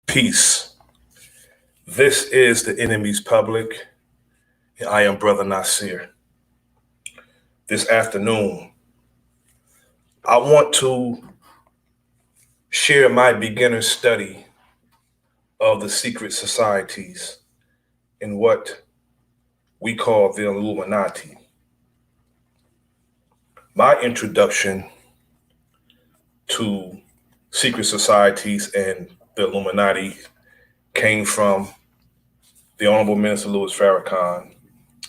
Peace. This is the enemy's public, and I am Bro.Nasir. This afternoon, I want to share my beginner study of the secret societies in what we call the Illuminati. My introduction to secret societies and the Illuminati came from the Honorable Minister Louis Farrakhan,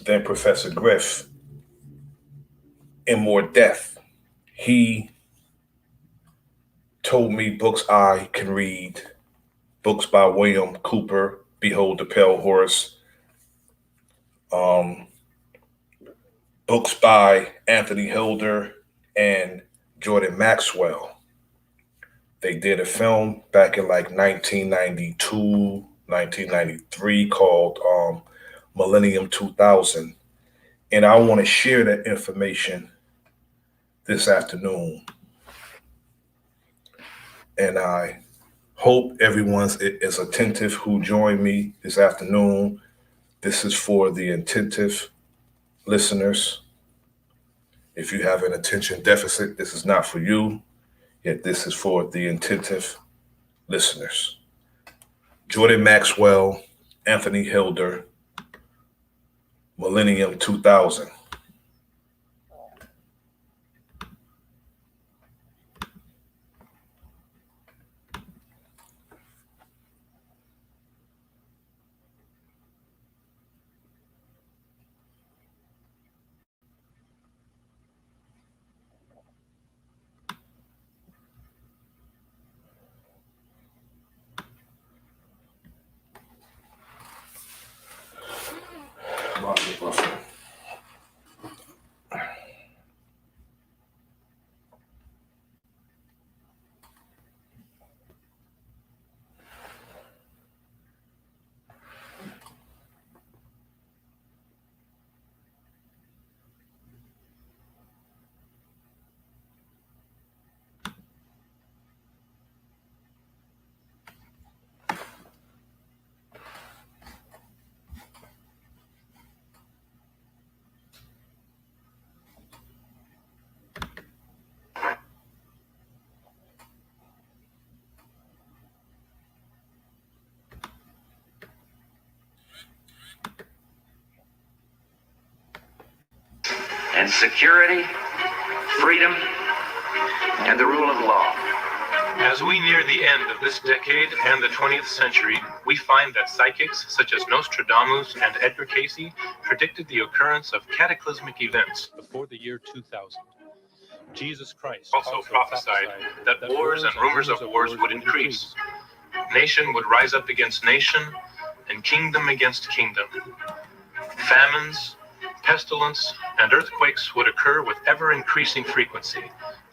then Professor Griff, in more depth. He told me books I can read, books by William Cooper, Behold the Pale Horse, books by Anthony Hilder and Jordan Maxwell. They did a film back in like 1992, 1993 called Millennium 2000. And I want to share that information this afternoon. And I hope everyone is attentive who joined me this afternoon. This is for the attentive listeners. If you have an attention deficit, this is not for you. Yet this is for the attentive listeners. Jordan Maxwell, Anthony Hilder, Millennium 2000. And security, freedom, and the rule of law. As we near the end of this decade and the 20th century, we find that psychics such as Nostradamus and Edgar Cayce predicted the occurrence of cataclysmic events before the year 2000. Jesus Christ also prophesied that wars and rumors of wars would increase. Nation would rise up against nation, and kingdom against kingdom. Famines, pestilence, and earthquakes would occur with ever-increasing frequency.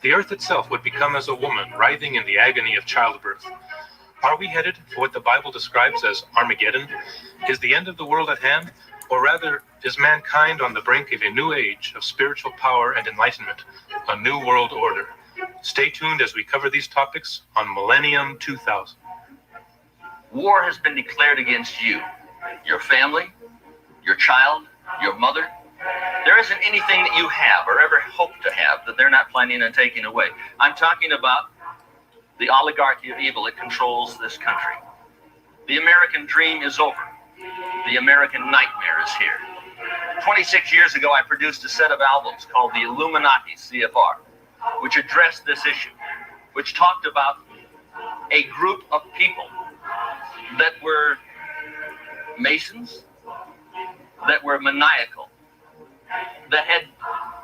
The earth itself would become as a woman writhing in the agony of childbirth. Are we headed for what the Bible describes as Armageddon? Is the end of the world at hand? Or rather, is mankind on the brink of a new age of spiritual power and enlightenment, a new world order? Stay tuned as we cover these topics on Millennium 2000. War has been declared against you, your family, your child, your mother. There isn't anything that you have or ever hope to have that they're not planning on taking away. I'm talking about the oligarchy of evil that controls this country. The American dream is over. The American nightmare is here. 26 years ago, I produced a set of albums called the Illuminati CFR, which addressed this issue, which talked about a group of people that were Masons, that were maniacal, that had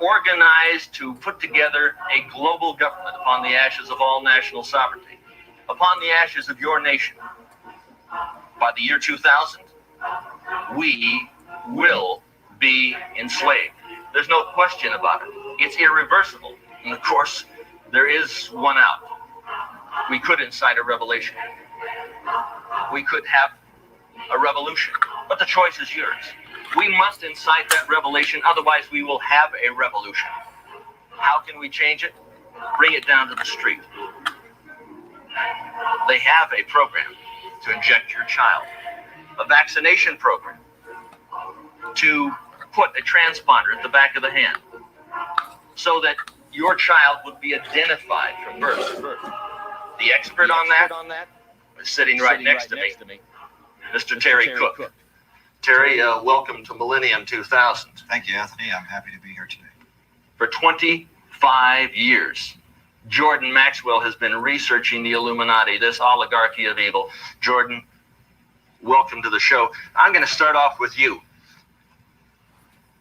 organized to put together a global government upon the ashes of all national sovereignty, upon the ashes of your nation. By the year 2000, we will be enslaved. There's no question about it. It's irreversible. And of course, there is one out. We could incite a revelation. We could have a revolution. But the choice is yours. We must incite that revelation, otherwise we will have a revolution. How can we change it? Bring it down to the street. They have a program to inject your child, a vaccination program to put a transponder at the back of the hand so that your child would be identified from birth. The expert on that is sitting right next to me, Mr. Terry Cook. Terry, welcome to Millennium 2000. Thank you, Anthony. I'm happy to be here today. For 25 years, Jordan Maxwell has been researching the Illuminati, this oligarchy of evil. Jordan, welcome to the show. I'm going to start off with you.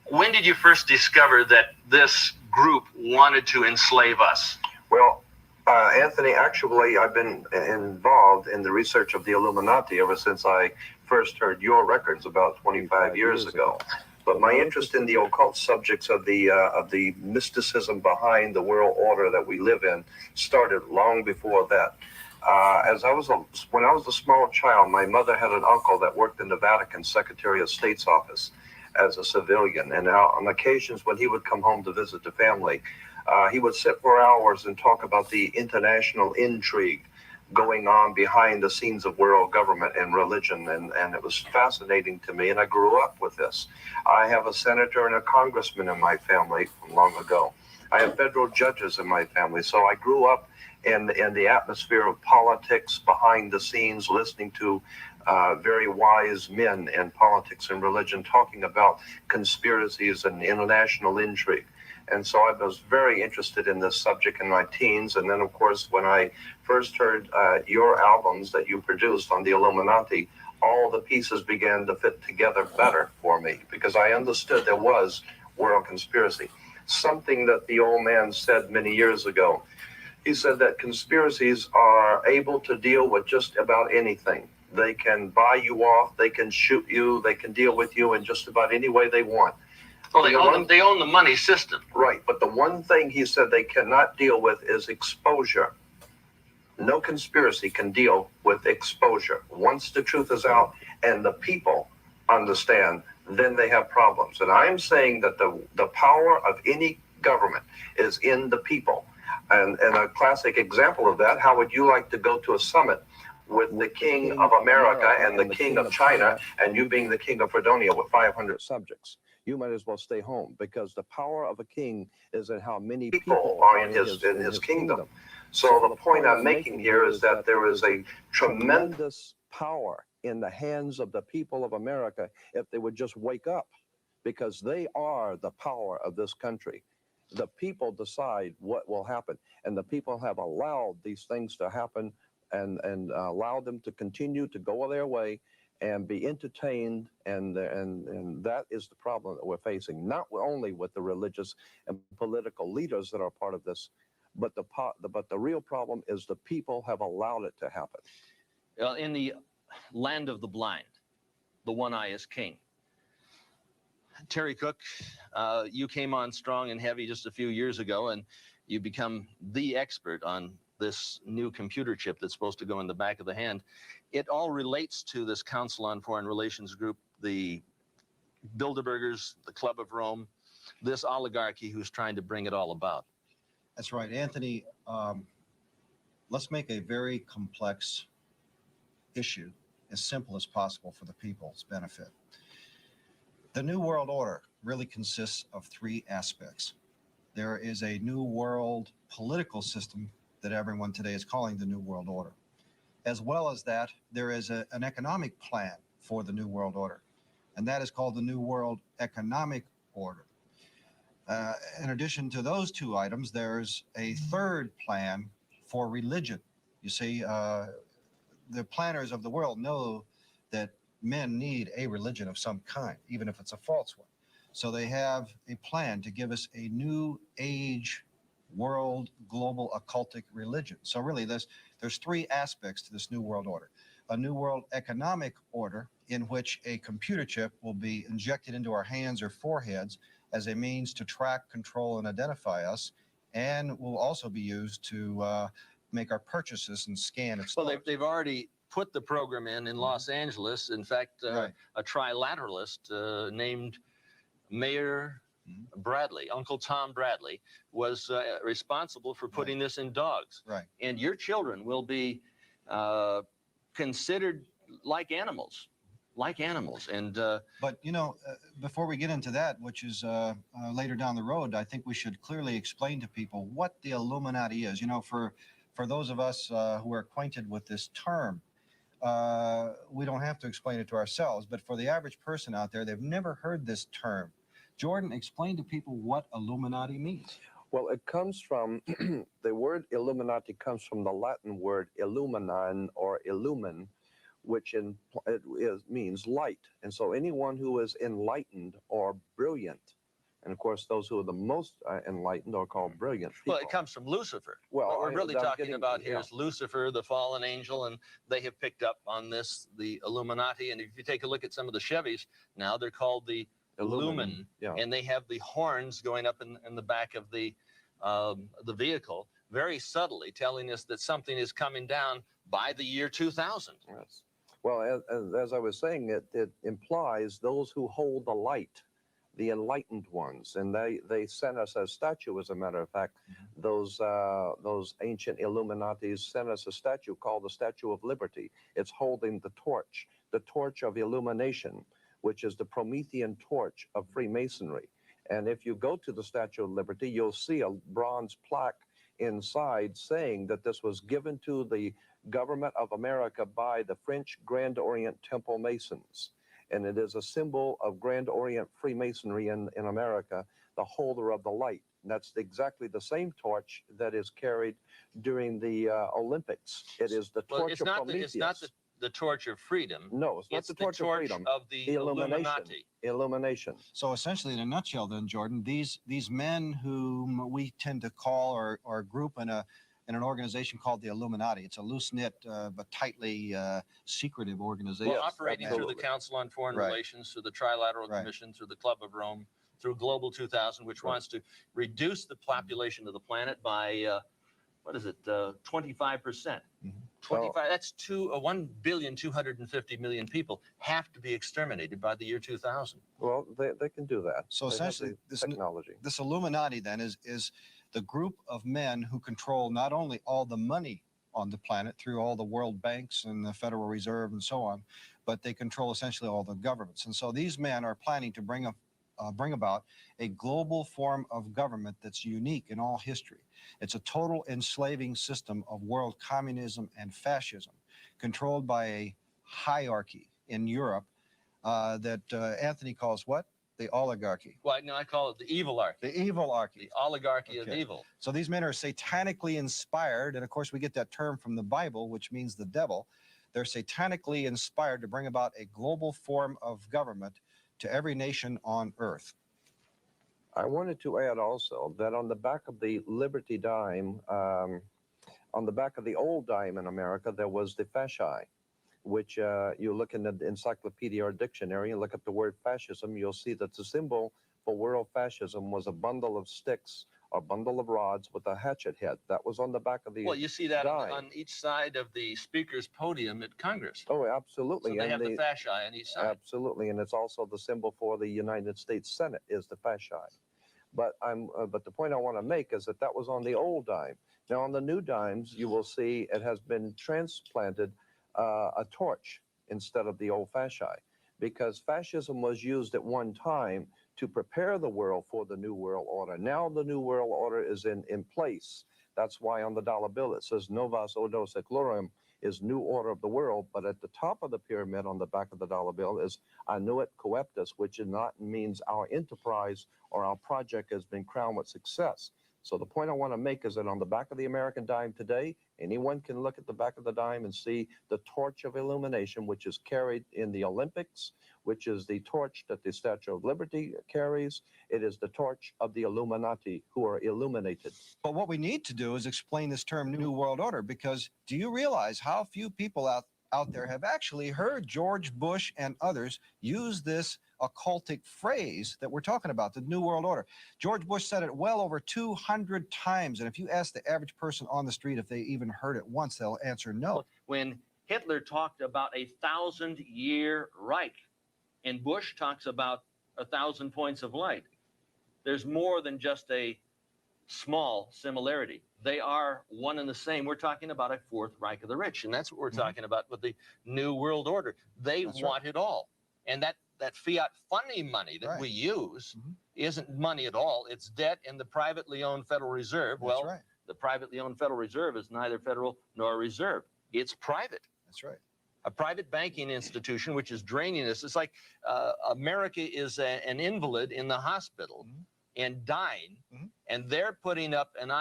When did you first discover that this group wanted to enslave us? Well, Anthony, actually, I've been involved in the research of the Illuminati ever since I first heard your records about 25 years ago. But my interest in the occult subjects of the mysticism behind the world order that we live in started long before that. When I was a small child, my mother had an uncle that worked in the Vatican Secretary of State's office as a civilian. And on occasions when he would come home to visit the family, he would sit for hours and talk about the international intrigue going on behind the scenes of world government and religion, and it was fascinating to me, and I grew up with this. I have a senator and a congressman in my family from long ago. I have federal judges in my family, so I grew up in the atmosphere of politics behind the scenes, listening to very wise men in politics and religion talking about conspiracies and international intrigue. And so I was very interested in this subject in my teens. And then, of course, when I first heard your albums that you produced on the Illuminati, all the pieces began to fit together better for me because I understood there was world conspiracy. Something that the old man said many years ago. He said that conspiracies are able to deal with just about anything. They can buy you off, they can shoot you, they can deal with you in just about any way they want. Well, they own the money system. Right, but the one thing he said they cannot deal with is exposure. No conspiracy can deal with exposure. Once the truth is out and the people understand, then they have problems. And I'm saying that the power of any government is in the people. And a classic example of that, how would you like to go to a summit with the King of America and the King of China, and you being the King of Fredonia with 500 subjects? You might as well stay home because the power of a king is in how many people are in his kingdom. So the point I'm making here is that there is a tremendous power in the hands of the people of America if they would just wake up, because they are the power of this country. The people decide what will happen, and the people have allowed these things to happen and allowed them to continue to go their way and be entertained, and that is the problem that we're facing, not only with the religious and political leaders that are part of this, but the real problem is the people have allowed it to happen. In the land of the blind, the one eye is king. Terry Cook, you came on strong and heavy just a few years ago, and you become the expert on this new computer chip that's supposed to go in the back of the hand. It all relates to this Council on Foreign Relations group, the Bilderbergers, the Club of Rome, this oligarchy who's trying to bring it all about. That's right, Anthony. Let's make a very complex issue as simple as possible for the people's benefit. The New World Order really consists of three aspects. There is a new world political system that everyone today is calling the New World Order. As well as that, there is an economic plan for the New World Order, and that is called the New World Economic Order. In addition to those two items, there's a third plan for religion. You see, the planners of the world know that men need a religion of some kind, even if it's a false one. So they have a plan to give us a new age world global occultic religion. So really there's three aspects to this New World Order. A New World Economic Order in which a computer chip will be injected into our hands or foreheads as a means to track, control, and identify us, and will also be used to make our purchases and scan. Well, they've already put the program in Los Angeles. In fact, Right. a trilateralist named Mayor Bradley, Uncle Tom Bradley, was responsible for putting this in dogs. Right. And your children will be considered like animals. And But, you know, before we get into that, which is later down the road, I think we should clearly explain to people what the Illuminati is. You know, for those of us who are acquainted with this term, we don't have to explain it to ourselves. But for the average person out there, they've never heard this term. Jordan, explain to people what Illuminati means. Well, it comes from, the word Illuminati comes from the Latin word illuminan or illumin, which means light. And so anyone who is enlightened or brilliant, and of course those who are the most enlightened are called brilliant people. well, it comes from Lucifer. Well, What we're really talking about here yeah. is Lucifer, the fallen angel, and they have picked up on this, the Illuminati. And if you take a look at some of the Chevys now, they're called the Lumen, yeah. and they have the horns going up in the back of the vehicle, very subtly telling us that something is coming down by the year 2000. Yes. Well, as I was saying, it implies those who hold the light, the enlightened ones, and they sent us a statue. As a matter of fact, those ancient Illuminatis sent us a statue called the Statue of Liberty. It's holding the torch of illumination, which is the Promethean torch of Freemasonry. And if you go to the Statue of Liberty, you'll see a bronze plaque inside saying that this was given to the government of America by the French Grand Orient Temple Masons. And it is a symbol of Grand Orient Freemasonry in America, the holder of the light. And that's exactly the same torch that is carried during the Olympics. It is the torch of Prometheus. It's not the torch of freedom. No, it's not the torch of freedom. Of the Illuminati. Illumination. So essentially, in a nutshell then, Jordan, these men whom we tend to call or group in an organization called the Illuminati. It's a loose-knit but tightly secretive organization. Well, operating through the Council on Foreign Right. Relations, through the Trilateral Right. Commission, through the Club of Rome, through Global 2000, which wants to reduce the population of the planet by, 25%. 25, that's 1,250,000,000 people have to be exterminated by the year 2000. Well, they can do that. So They have essentially, the technology. this Illuminati then is the group of men who control not only all the money on the planet through all the world banks and the Federal Reserve and so on, but they control essentially all the governments. And so these men are planning to bring about a global form of government that's unique in all history. It's a total enslaving system of world communism and fascism, controlled by a hierarchy in Europe that Anthony calls what? The oligarchy. Well, no, I call it the evilarchy. The evilarchy. The oligarchy of Okay. evil. So these men are satanically inspired, and of course we get that term from the Bible, which means the devil. They're satanically inspired to bring about a global form of government to every nation on earth. I wanted to add also that on the back of the Liberty dime, on the back of the old dime in America, there was the fasci, which you look in the encyclopedia or dictionary and look up the word fascism, you'll see that the symbol for world fascism was a bundle of sticks or bundle of rods with a hatchet head. That was on the back of the Well, you see that dime. on each side of the speaker's podium at Congress. Oh, absolutely. So they And have the fasci on each side. Absolutely, and it's also the symbol for the United States Senate is the fasci. But the point I want to make is that was on the old dime. Now on the new dimes, you will see it has been transplanted a torch instead of the old fasci, because fascism was used at one time to prepare the world for the New World Order. Now the New World Order is in place. That's why on the dollar bill it says Novus Ordo Seclorum is New Order of the World, but at the top of the pyramid on the back of the dollar bill is Annuit Coeptus, which means our enterprise or our project has been crowned with success. So the point I want to make is that on the back of the American dime today, anyone can look at the back of the dime and see the torch of illumination, which is carried in the Olympics, which is the torch that the Statue of Liberty carries. It is the torch of the Illuminati who are illuminated. But what we need to do is explain this term New World Order, because do you realize how few people out there have actually heard George Bush and others use this occultic phrase that we're talking about, the New World Order? George Bush said it well over 200 times, and if you ask the average person on the street if they even heard it once, they'll answer no. When Hitler talked about a 1,000-year Reich, and Bush talks about 1,000 points of light. There's more than just a small similarity. They are one and the same. We're talking about a fourth Reich of the rich, and that's what we're talking about with the New World Order. They want it all. And that fiat funding money that we use isn't money at all. It's debt in the privately owned Federal Reserve. The privately owned Federal Reserve is neither federal nor a reserve. It's private. That's right. A private banking institution which is draining us. It's like America is an invalid in the hospital and dying, and they're putting up an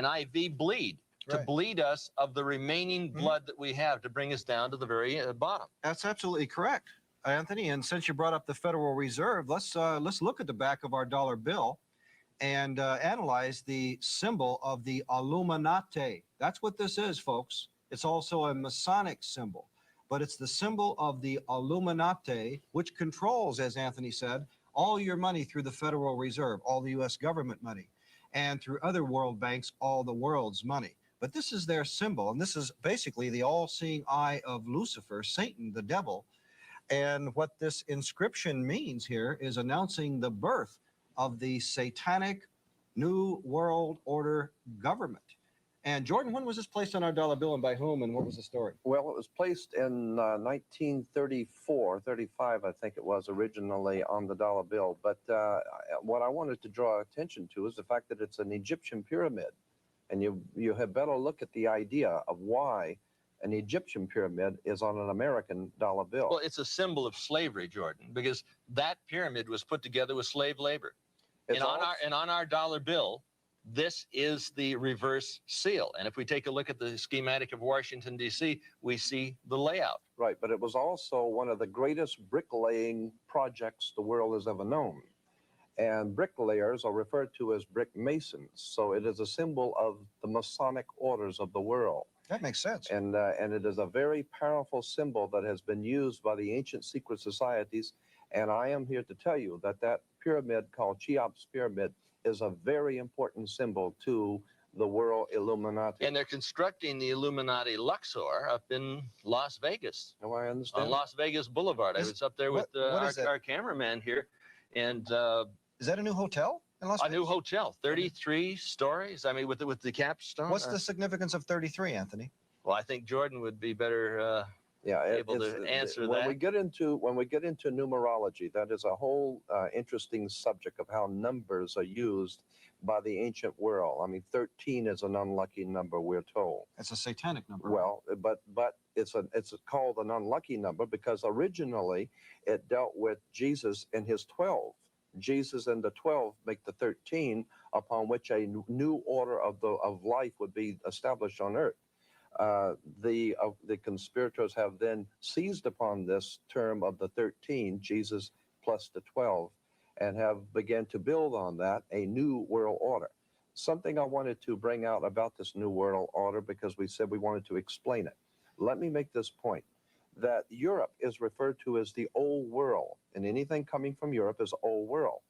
IV bleed to bleed us of the remaining blood that we have to bring us down to the very bottom. That's absolutely correct, Anthony. And since you brought up the Federal Reserve, let's look at the back of our dollar bill and analyze the symbol of the Illuminati. That's what this is, folks. It's also a Masonic symbol, but it's the symbol of the Illuminati, which controls, as Anthony said, all your money through the Federal Reserve, all the U.S. government money, and through other world banks, all the world's money. But this is their symbol, and this is basically the all-seeing eye of Lucifer, Satan, the devil. And what this inscription means here is announcing the birth of the satanic New World Order government. And Jordan, when was this placed on our dollar bill and by whom, and what was the story? Well, it was placed in 1934, 35, I think it was originally on the dollar bill. But what I wanted to draw attention to is the fact that it's an Egyptian pyramid. And you had better look at the idea of why an Egyptian pyramid is on an American dollar bill. Well, it's a symbol of slavery, Jordan, because that pyramid was put together with slave labor. And on our dollar bill, this is the reverse seal. And if we take a look at the schematic of Washington, D.C., we see the layout. Right, but it was also one of the greatest bricklaying projects the world has ever known. And bricklayers are referred to as brick masons. So it is a symbol of the Masonic orders of the world. That makes sense. And it is a very powerful symbol that has been used by the ancient secret societies. And I am here to tell you that that pyramid called Cheops Pyramid is a very important symbol to the world Illuminati. And they're constructing the Illuminati Luxor up in Las Vegas. Oh, I understand. On Las Vegas Boulevard. I was up there with our cameraman here. And is that a new hotel in Las Vegas? A new hotel, 33 stories. I mean, with the capstone. What's the significance of 33, Anthony? Well, I think Jordan would be better able to answer when that. we get into numerology, that is a whole interesting subject of how numbers are used by the ancient world. I mean, 13 is an unlucky number, we're told. It's a satanic number. Well, but it's called an unlucky number because originally it dealt with Jesus and his 12. Jesus and the 12 make the 13, upon which a new order of life would be established on earth. The conspirators have then seized upon this term of the 13, Jesus plus the 12, and have begun to build on that a new world order. Something I wanted to bring out about this new world order, because we said we wanted to explain it. Let me make this point, that Europe is referred to as the old world, and anything coming from Europe is old world.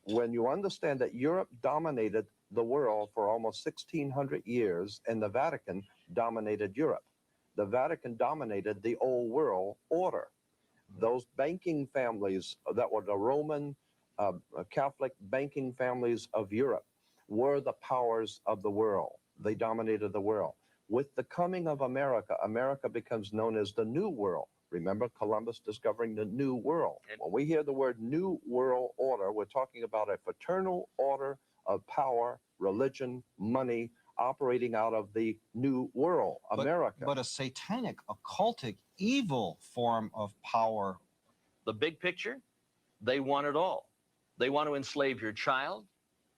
When you understand that Europe dominated the world for almost 1,600 years, and the Vatican dominated Europe. The Vatican dominated the old world order. Those banking families that were the Roman Catholic banking families of Europe were the powers of the world. They dominated the world. With the coming of America, America becomes known as the New World. Remember Columbus discovering the New World. When we hear the word New World Order, we're talking about a fraternal order of power, religion, money, operating out of the New World, America. But a satanic, occultic, evil form of power. The big picture, they want it all. They want to enslave your child,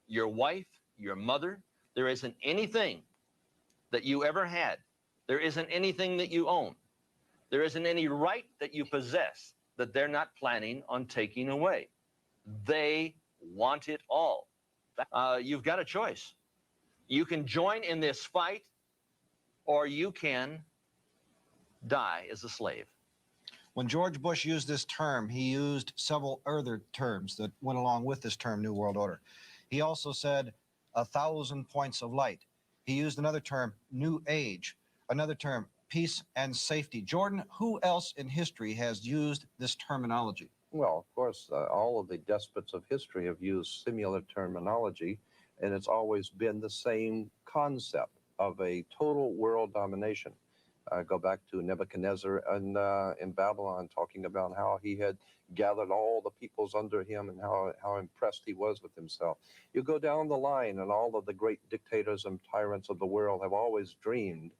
your wife, your mother. There isn't anything that you ever had. There isn't anything that you own. There isn't any right that you possess that they're not planning on taking away. They want it all. You've got a choice. You can join in this fight, or you can die as a slave. When George Bush used this term, he used several other terms that went along with this term, New World Order. He also said 1,000 points of light. He used another term, New Age, another term, peace and safety. Jordan, who else in history has used this terminology? Well, of course, all of the despots of history have used similar terminology, and it's always been the same concept of a total world domination. Go back to Nebuchadnezzar in Babylon, talking about how he had gathered all the peoples under him and how impressed he was with himself. You go down the line, and all of the great dictators and tyrants of the world have always dreamed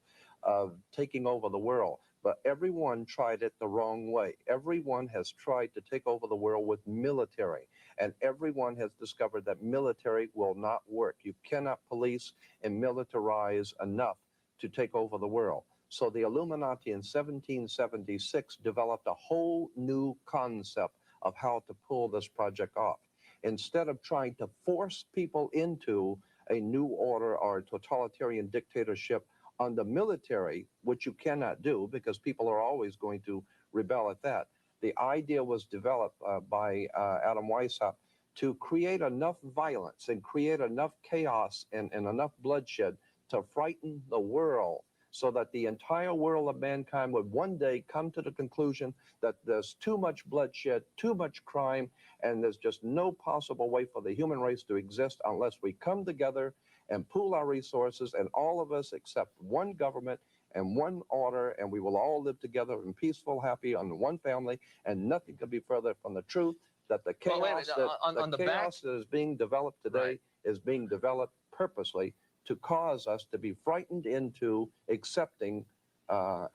of taking over the world. But everyone tried it the wrong way. Everyone has tried to take over the world with military, and everyone has discovered that military will not work. You cannot police and militarize enough to take over the world. So the Illuminati in 1776 developed a whole new concept of how to pull this project off. Instead of trying to force people into a new order or a totalitarian dictatorship on the military, which you cannot do because people are always going to rebel at that, the idea was developed by Adam Weishaupt to create enough violence and create enough chaos and enough bloodshed to frighten the world, so that the entire world of mankind would one day come to the conclusion that there's too much bloodshed, too much crime, and there's just no possible way for the human race to exist unless we come together and pool our resources, and all of us accept one government and one order, and we will all live together in peaceful, happy, under one family, and nothing could be further from the truth that the chaos, that is being developed today is being developed purposely to cause us to be frightened into accepting,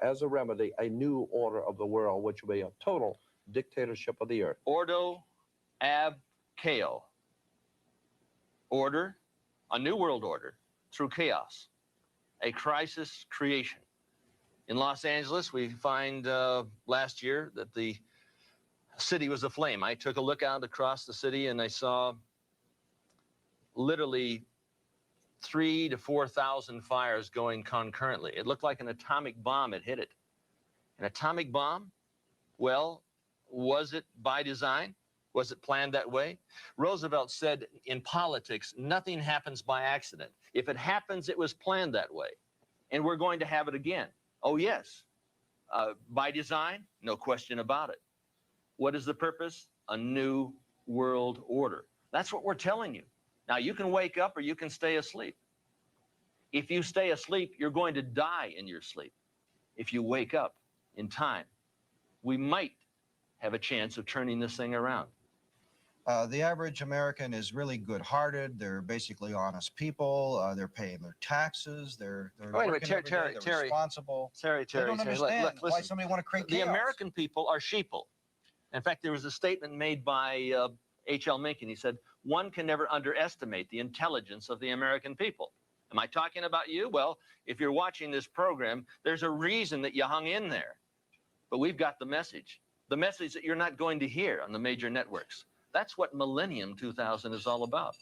as a remedy, a new order of the world, which will be a total dictatorship of the earth. Ordo ab chaos. Order, a new world order through chaos, a crisis creation. In Los Angeles, we find last year that the city was aflame. I took a look out across the city and I saw literally 3,000 to 4,000 fires going concurrently. It looked like an atomic bomb had hit it. An atomic bomb? Well, was it by design? Was it planned that way? Roosevelt said in politics, nothing happens by accident. If it happens, it was planned that way. And we're going to have it again. Oh, yes. By design? No question about it. What is the purpose? A new world order. That's what we're telling you. Now, you can wake up or you can stay asleep. If you stay asleep, you're going to die in your sleep. If you wake up in time, we might have a chance of turning this thing around. The average American is really good-hearted. They're basically honest people. They're paying their taxes. They're Wait a minute, working every day. They're responsible. Terry, They don't understand look, why listen, somebody want to create the chaos. American people are sheeple. In fact, there was a statement made by H.L. Mencken. He said, one can never underestimate the intelligence of the American people. Am I talking about you? Well, if you're watching this program, there's a reason that you hung in there. But we've got the message that you're not going to hear on the major networks. That's what Millennium 2000 is all about.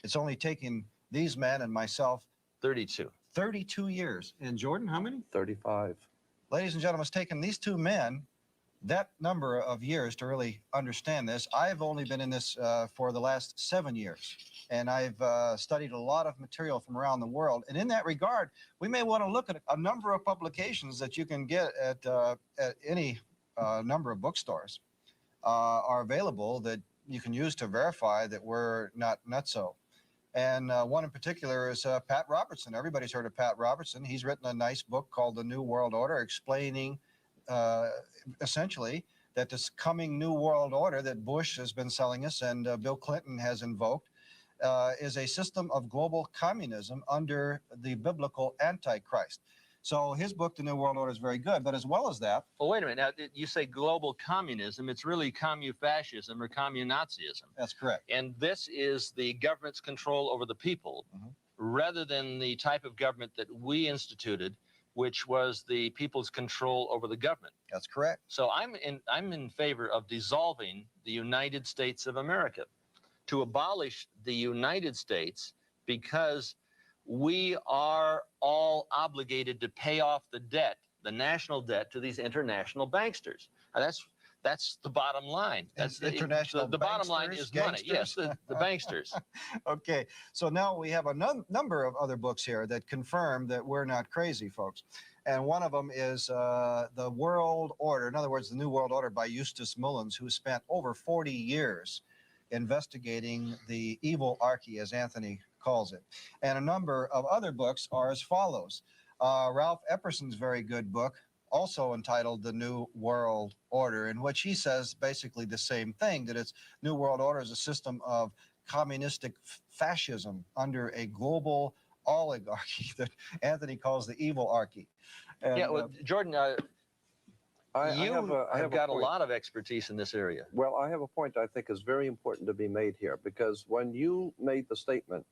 It's only taken these men and myself 32 years. And Jordan, how many? 35. Ladies and gentlemen, it's taken these two men that number of years to really understand this. I've only been in this for the last 7 years, and I've studied a lot of material from around the world. And in that regard, we may want to look at a number of publications that you can get at any number of bookstores are available that you can use to verify that we're not nutso. And one in particular is Pat Robertson. Everybody's heard of Pat Robertson. He's written a nice book called The New World Order, explaining essentially that this coming New World Order that Bush has been selling us and Bill Clinton has invoked is a system of global communism under the biblical Antichrist. So his book, The New World Order, is very good. But as well as that... Well, wait a minute. Now, you say global communism. It's really commu-fascism or commu-Nazism. That's correct. And this is the government's control over the people, rather than the type of government that we instituted, which was the people's control over the government. That's correct. So I'm in favor of dissolving the United States of America, to abolish the United States, because we are all obligated to pay off the debt, the national debt, to these international banksters. Now That's the bottom line. That's International the bottom line is money. Yes, the banksters. Okay, so now we have a number of other books here that confirm that we're not crazy, folks. And one of them is The World Order. In other words, The New World Order by Eustace Mullins, who spent over 40 years investigating the evil archy, as Anthony calls it. And a number of other books are as follows. Ralph Epperson's very good book, also entitled The New World Order, in which he says basically the same thing, that its New World Order is a system of communistic fascism under a global oligarchy that Anthony calls the evil archy. And, yeah, well, Jordan, you have got a lot of expertise in this area. Well, I have a point I think is very important to be made here, because when you made the statement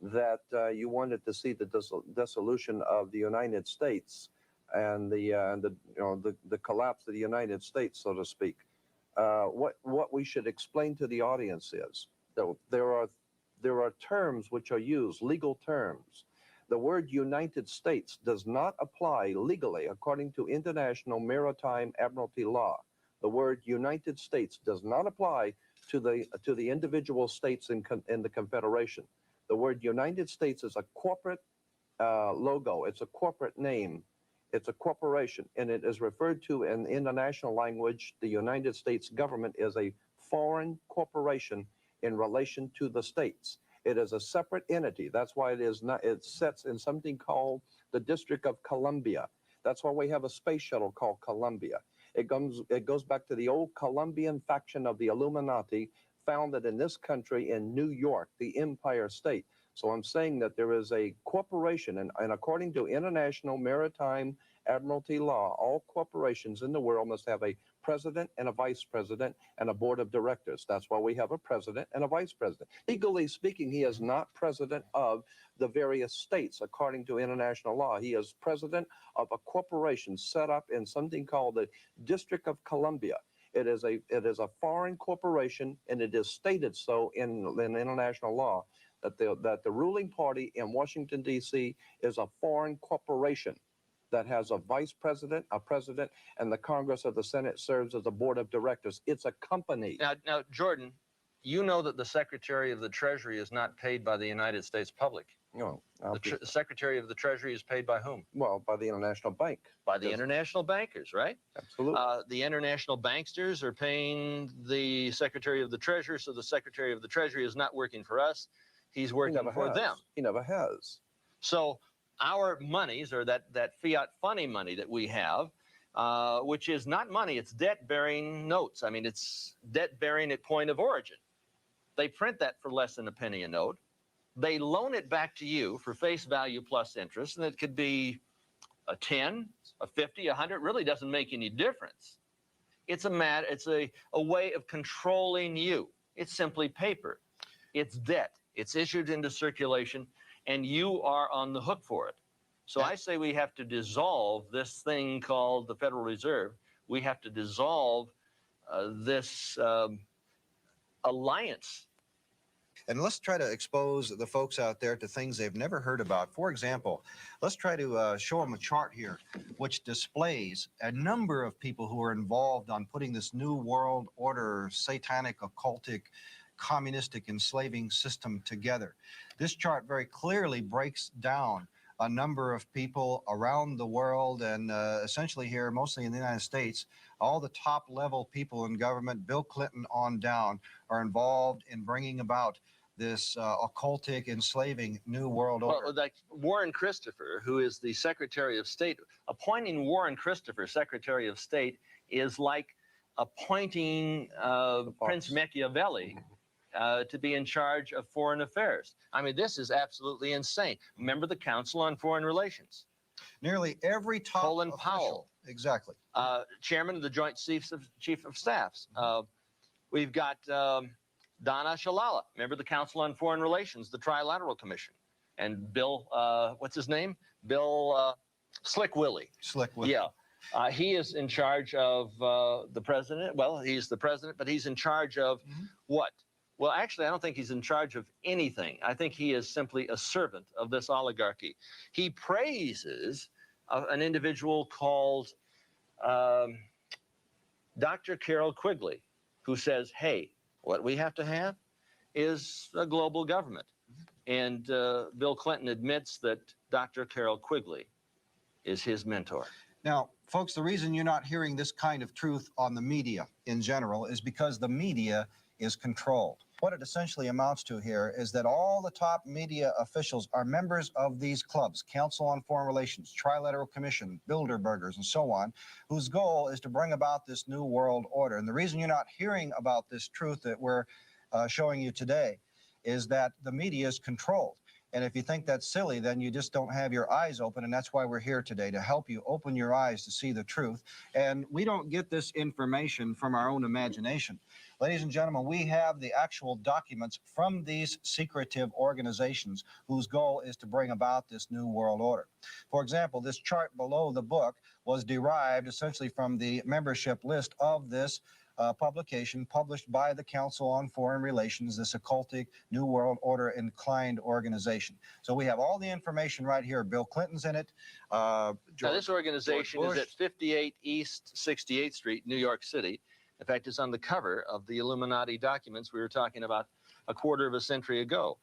that you wanted to see the dissolution of the United States and the collapse of the United States, so to speak, what we should explain to the audience is that there are terms which are used, legal terms. The word United States does not apply legally according to international maritime admiralty law. The word United States does not apply to the individual states in the Confederation. The word United States is a corporate logo. It's a corporate name. It's a corporation, and it is referred to in international language. The United States government is a foreign corporation in relation to the states. It is a separate entity. That's why it sits in something called the District of Columbia. That's why we have a space shuttle called Columbia. It goes back to the old Columbian faction of the Illuminati, founded in this country in New York, the Empire State. So I'm saying that there is a corporation, and according to international maritime admiralty law, all corporations in the world must have a president and a vice president and a board of directors. That's why we have a president and a vice president. Legally speaking, he is not president of the various states according to international law. He is president of a corporation set up in something called the District of Columbia. It is a foreign corporation, and it is stated so in international law that the ruling party in Washington, D.C. is a foreign corporation that has a vice president, a president, and the Congress or the Senate serves as a board of directors. It's a company. Now, Jordan, you know that the Secretary of the Treasury is not paid by the United States public. No. The Secretary of the Treasury is paid by whom? Well, by the International Bank. By the international bankers, right? Absolutely. The international banksters are paying the Secretary of the Treasury, so the Secretary of the Treasury is not working for us. He's working for them. He never has. So our monies, or that fiat funny money that we have, which is not money, it's debt-bearing notes. I mean, it's debt-bearing at point of origin. They print that for less than a penny a note. They loan it back to you for face value plus interest, and it could be a 10, a 50, 100. Really doesn't make any difference. It's a way of controlling you. It's simply paper. It's debt. It's issued into circulation, and you are on the hook for it. So I say we have to dissolve this thing called the Federal Reserve. We have to dissolve this alliance. And let's try to expose the folks out there to things they've never heard about. For example, let's try to show them a chart here, which displays a number of people who are involved on putting this new world order, satanic, occultic, communistic enslaving system together. This chart very clearly breaks down a number of people around the world, and essentially here, mostly in the United States, all the top level people in government, Bill Clinton on down, are involved in bringing about this occultic, enslaving new world order. Well, like Warren Christopher, who is the Secretary of State, appointing Warren Christopher Secretary of State is like appointing Prince Machiavelli to be in charge of foreign affairs. I mean, this is absolutely insane. Remember the Council on Foreign Relations. Nearly every top Colin official, Powell. exactly, Chairman of the Joint Chief of Staffs. We've got Donna Shalala. Remember the Council on Foreign Relations, the Trilateral Commission. And Bill, what's his name? Bill Slick Willie. Slick Willie. Yeah. He is in charge of the president. Well, he's the president, but he's in charge of what? Well, actually, I don't think he's in charge of anything. I think he is simply a servant of this oligarchy. He praises an individual called Dr. Carol Quigley, who says, hey, what we have to have is a global government. And Bill Clinton admits that Dr. Carol Quigley is his mentor. Now, folks, the reason you're not hearing this kind of truth on the media in general is because the media is controlled. What it essentially amounts to here is that all the top media officials are members of these clubs, Council on Foreign Relations, Trilateral Commission, Bilderbergers, and so on, whose goal is to bring about this new world order. And the reason you're not hearing about this truth that we're showing you today is that the media is controlled. And if you think that's silly, then you just don't have your eyes open. And that's why we're here today, to help you open your eyes to see the truth. And we don't get this information from our own imagination. Ladies and gentlemen, we have the actual documents from these secretive organizations whose goal is to bring about this new world order. For example, this chart below the book was derived essentially from the membership list of this publication published by the Council on Foreign Relations, this occultic New World Order inclined organization. So we have all the information right here. Bill Clinton's in it. Now, this organization is at 58 East 68th Street, New York City. In fact, it's on the cover of the Illuminati documents we were talking about a quarter of a century ago.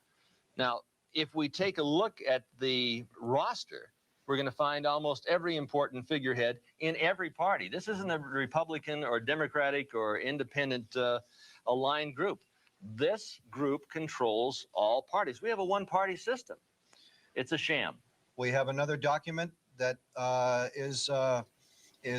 Now, if we take a look at the roster, we're going to find almost every important figurehead in every party. This isn't a Republican or Democratic or independent aligned group. This group controls all parties. We have a one-party system. It's a sham. We have another document that is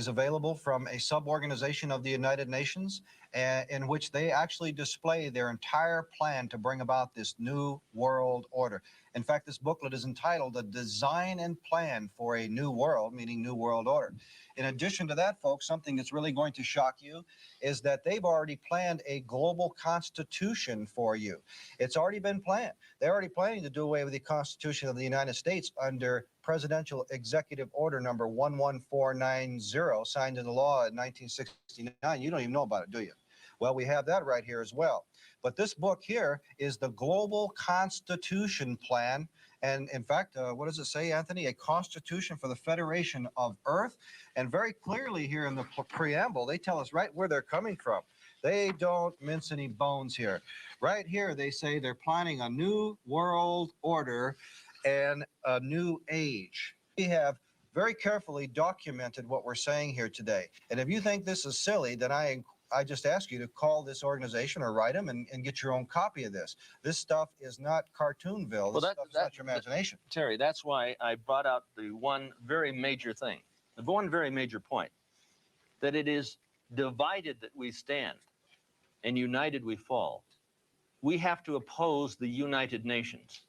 available from a sub-organization of the United Nations, in which they actually display their entire plan to bring about this new world order. In fact, this booklet is entitled "A Design and Plan for a New World," meaning New World Order. In addition to that, folks, something that's really going to shock you is that they've already planned a global constitution for you. It's already been planned. They're already planning to do away with the Constitution of the United States under Presidential Executive Order number 11490, signed into law in 1969. You don't even know about it, do you? Well, we have that right here as well. But this book here is the Global Constitution Plan. And in fact, what does it say, Anthony? A Constitution for the Federation of Earth. And very clearly here in the preamble, they tell us right where they're coming from. They don't mince any bones here. Right here, they say they're planning a new world order and a new age. We have very carefully documented what we're saying here today. And if you think this is silly, then I just ask you to call this organization or write them and get your own copy of this. This stuff is not Cartoonville. This stuff is not your imagination. Terry, that's why I brought out the one very major thing, the one very major point, that it is divided that we stand and united we fall. We have to oppose the United Nations.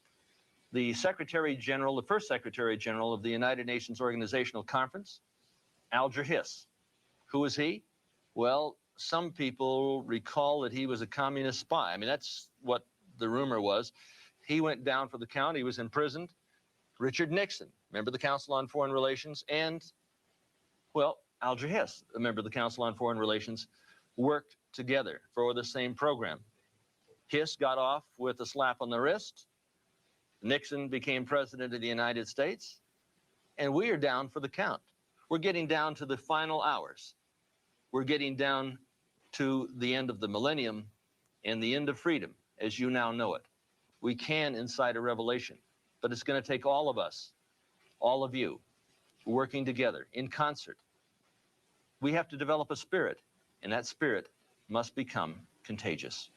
The Secretary General, the first Secretary General of the United Nations Organizational Conference, Alger Hiss. Who is he? Well, some people recall that he was a communist spy. I mean, that's what the rumor was. He went down for the count. He was imprisoned. Richard Nixon, member of the Council on Foreign Relations, and, well, Alger Hiss, a member of the Council on Foreign Relations, worked together for the same program. Hiss got off with a slap on the wrist. Nixon became president of the United States, and we are down for the count. We're getting down to the final hours. We're getting down to the end of the millennium and the end of freedom, as you now know it. We can incite a revelation, but it's going to take all of us, all of you, working together in concert. We have to develop a spirit, and that spirit must become contagious.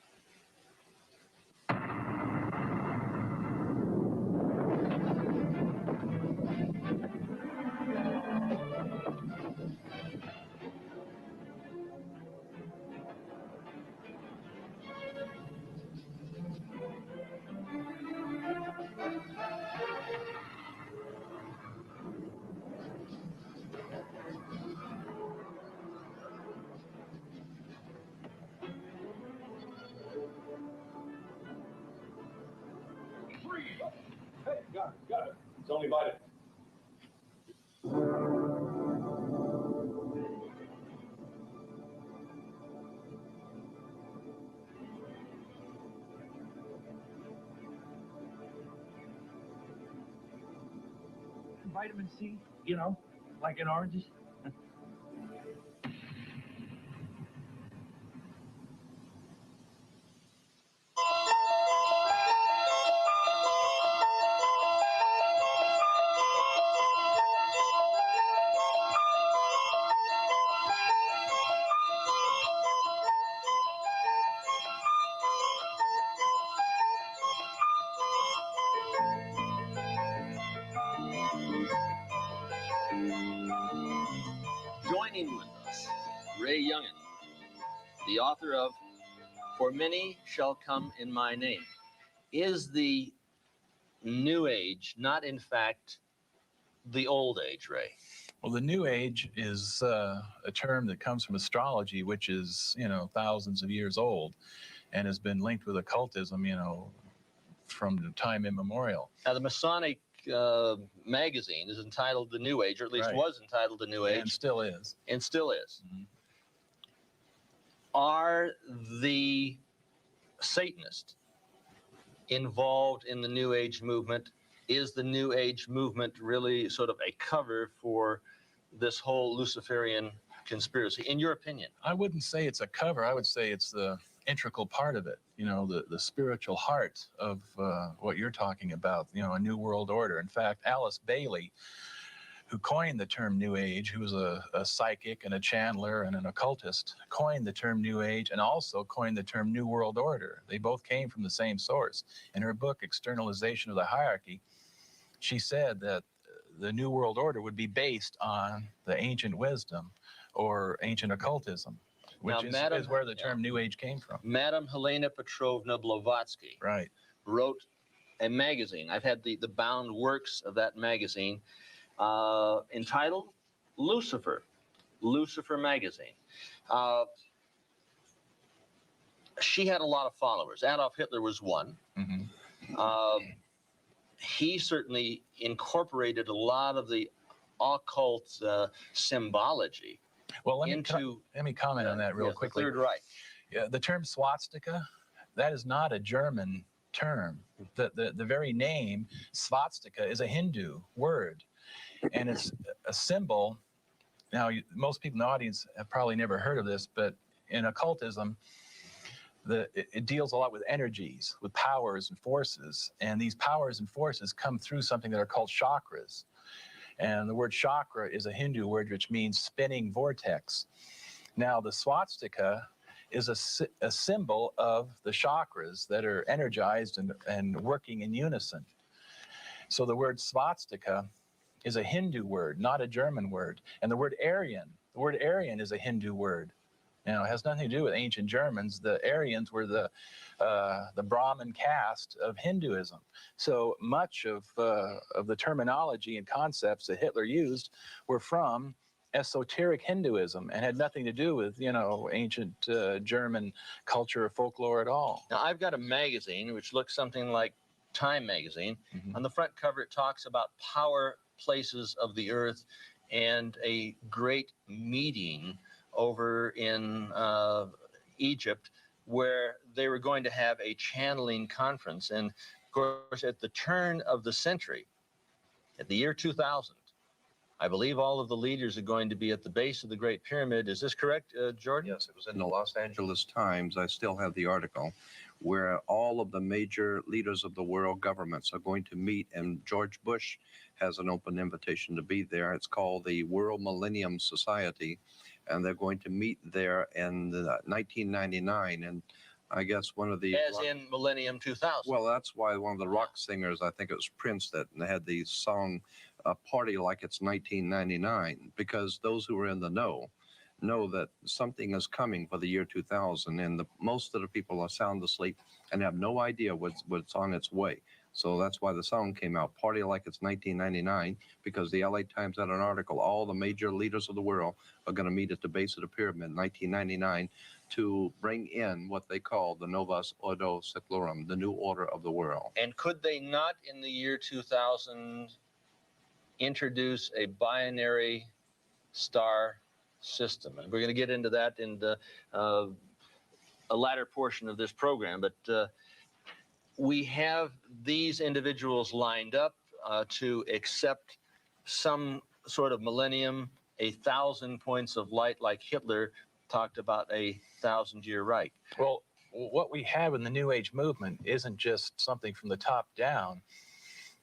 Hey, got it. It's only vitamins. Vitamin C, like in oranges. Dining with us, Ray Youngin, the author of For Many Shall Come in My Name. Is the New Age not, in fact, the Old Age, Ray? Well, the New Age is a term that comes from astrology, which is, thousands of years old and has been linked with occultism, from time immemorial. Now, the Masonic magazine is entitled The New Age, or at least Right. was entitled The New Age. And still is. And still is. Mm-hmm. Are the Satanists involved in the New Age movement? Is the New Age movement really sort of a cover for this whole Luciferian conspiracy, in your opinion? I wouldn't say it's a cover. I would say it's the integral part of it, the spiritual heart of what you're talking about, a new world order. In fact, Alice Bailey, who coined the term New Age, who was a psychic and a channeler and an occultist, coined the term New Age and also coined the term New World Order. They both came from the same source. In her book, Externalization of the Hierarchy, she said that the New World Order would be based on the ancient wisdom or ancient occultism, which is where the term New Age came from. Madame Helena Petrovna Blavatsky Right. wrote a magazine. I've had the bound works of that magazine entitled Lucifer magazine. She had a lot of followers. Adolf Hitler was one. Mm-hmm. He certainly incorporated a lot of the occult symbology. Well, let me comment on that real quickly. The Third Reich. Yeah, the term swastika, that is not a German term. The very name swastika is a Hindu word, and it's a symbol. Now, most people in the audience have probably never heard of this, but in occultism, it deals a lot with energies, with powers and forces, and these powers and forces come through something that are called chakras. And the word chakra is a Hindu word which means spinning vortex. Now, the swastika is a symbol of the chakras that are energized and working in unison. So the word swastika is a Hindu word, not a German word. And the word Aryan is a Hindu word. Now, it has nothing to do with ancient Germans. The Aryans were the Brahmin caste of Hinduism. So much of the terminology and concepts that Hitler used were from esoteric Hinduism and had nothing to do with, ancient German culture or folklore at all. Now, I've got a magazine which looks something like Time magazine. Mm-hmm. On the front cover, it talks about power places of the earth and a great meeting over in Egypt, where they were going to have a channeling conference. And of course, at the turn of the century, at the year 2000, I believe all of the leaders are going to be at the base of the Great Pyramid. Is this correct, Jordan? Yes, it was in the Los Angeles Times. I still have the article where all of the major leaders of the world governments are going to meet, and George Bush has an open invitation to be there. It's called the World Millennium Society, and they're going to meet there in 1999. And I guess one of the... As in Millennium 2000. Well, that's why one of the rock singers, I think it was Prince, that had the song Party Like It's 1999, because those who are in the know that something is coming for the year 2000, and most of the people are sound asleep and have no idea what's on its way. So that's why the song came out, Party Like It's 1999, because the LA Times had an article, all the major leaders of the world are going to meet at the base of the pyramid in 1999 to bring in what they call the Novus Ordo Seclorum, the new order of the world. And could they not, in the year 2000, introduce a binary star system? And we're going to get into that in the a latter portion of this program, but we have these individuals lined up to accept some sort of millennium, 1,000 points of light, like Hitler talked about a 1,000-year Reich. Well, what we have in the New Age movement isn't just something from the top down.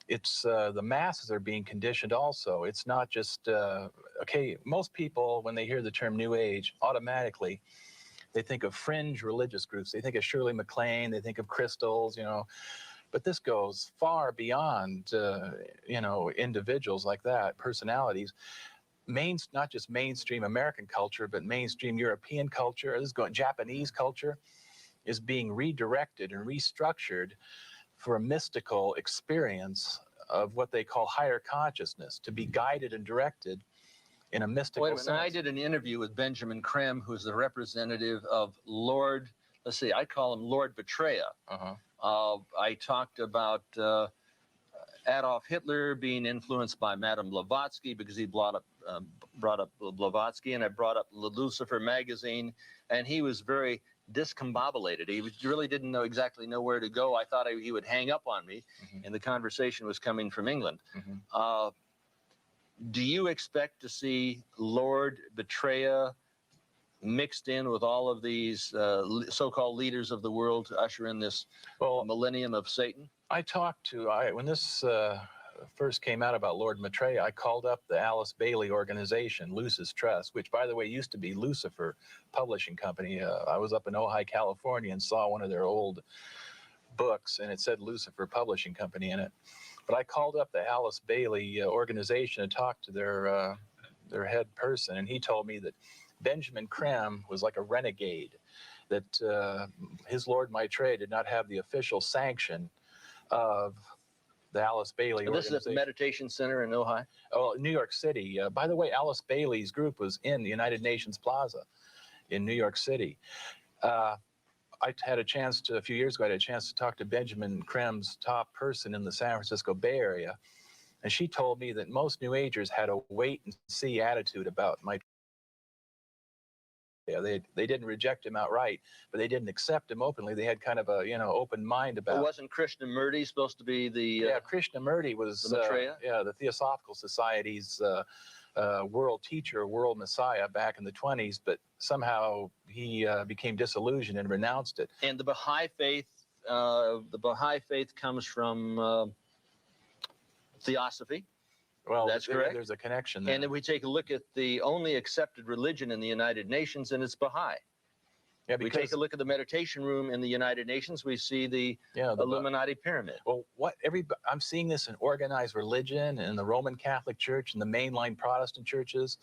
It's the masses are being conditioned also. It's not just, most people, when they hear the term New Age, automatically, they think of fringe religious groups. They think of Shirley MacLaine. They think of crystals, But this goes far beyond, individuals like that, personalities. not just mainstream American culture, but mainstream European culture, Japanese culture, is being redirected and restructured for a mystical experience of what they call higher consciousness, to be guided and directed in a mystical Wait a minute. sense. I did an interview with Benjamin Krem, who's the representative of Lord, let's see, I call him Lord Betraya. I talked about Adolf Hitler being influenced by Madame Blavatsky because he brought up Blavatsky, and I brought up Lucifer magazine, and he was very discombobulated. He really didn't exactly know where to go. I thought he would hang up on me, and the conversation was coming from England. Do you expect to see Lord Betraya mixed in with all of these so-called leaders of the world to usher in this millennium of Satan? When this first came out about Lord Maitreya, I called up the Alice Bailey organization, Lucis Trust, which, by the way, used to be Lucifer Publishing Company. I was up in Ojai, California, and saw one of their old books, and it said Lucifer Publishing Company in it. But I called up the Alice Bailey organization and talked to their head person, and he told me that Benjamin Krem was like a renegade, that his Lord Maitreya did not have the official sanction of the Alice Bailey organization. This is a meditation center in Ojai? Oh, New York City. By the way, Alice Bailey's group was in the United Nations Plaza in New York City. I had a chance to, a few years ago, I had a chance to talk to Benjamin Krem's top person in the San Francisco Bay Area, and she told me that most New Agers had a wait-and-see attitude about Maitreya. They didn't reject him outright, but they didn't accept him openly. They had kind of a open mind about. Well, wasn't Krishnamurti supposed to be the? Krishnamurti was the Maitreya? the Theosophical Society's world teacher, world messiah back in the 20s, but somehow he became disillusioned and renounced it. And the Baha'i faith comes from Theosophy. Well, that's correct. There's a connection there. And if we take a look at the only accepted religion in the United Nations, and it's Baha'i. Yeah, we take a look at the meditation room in the United Nations, we see the Illuminati pyramid. Well, I'm seeing this in organized religion and the Roman Catholic Church and the mainline Protestant churches.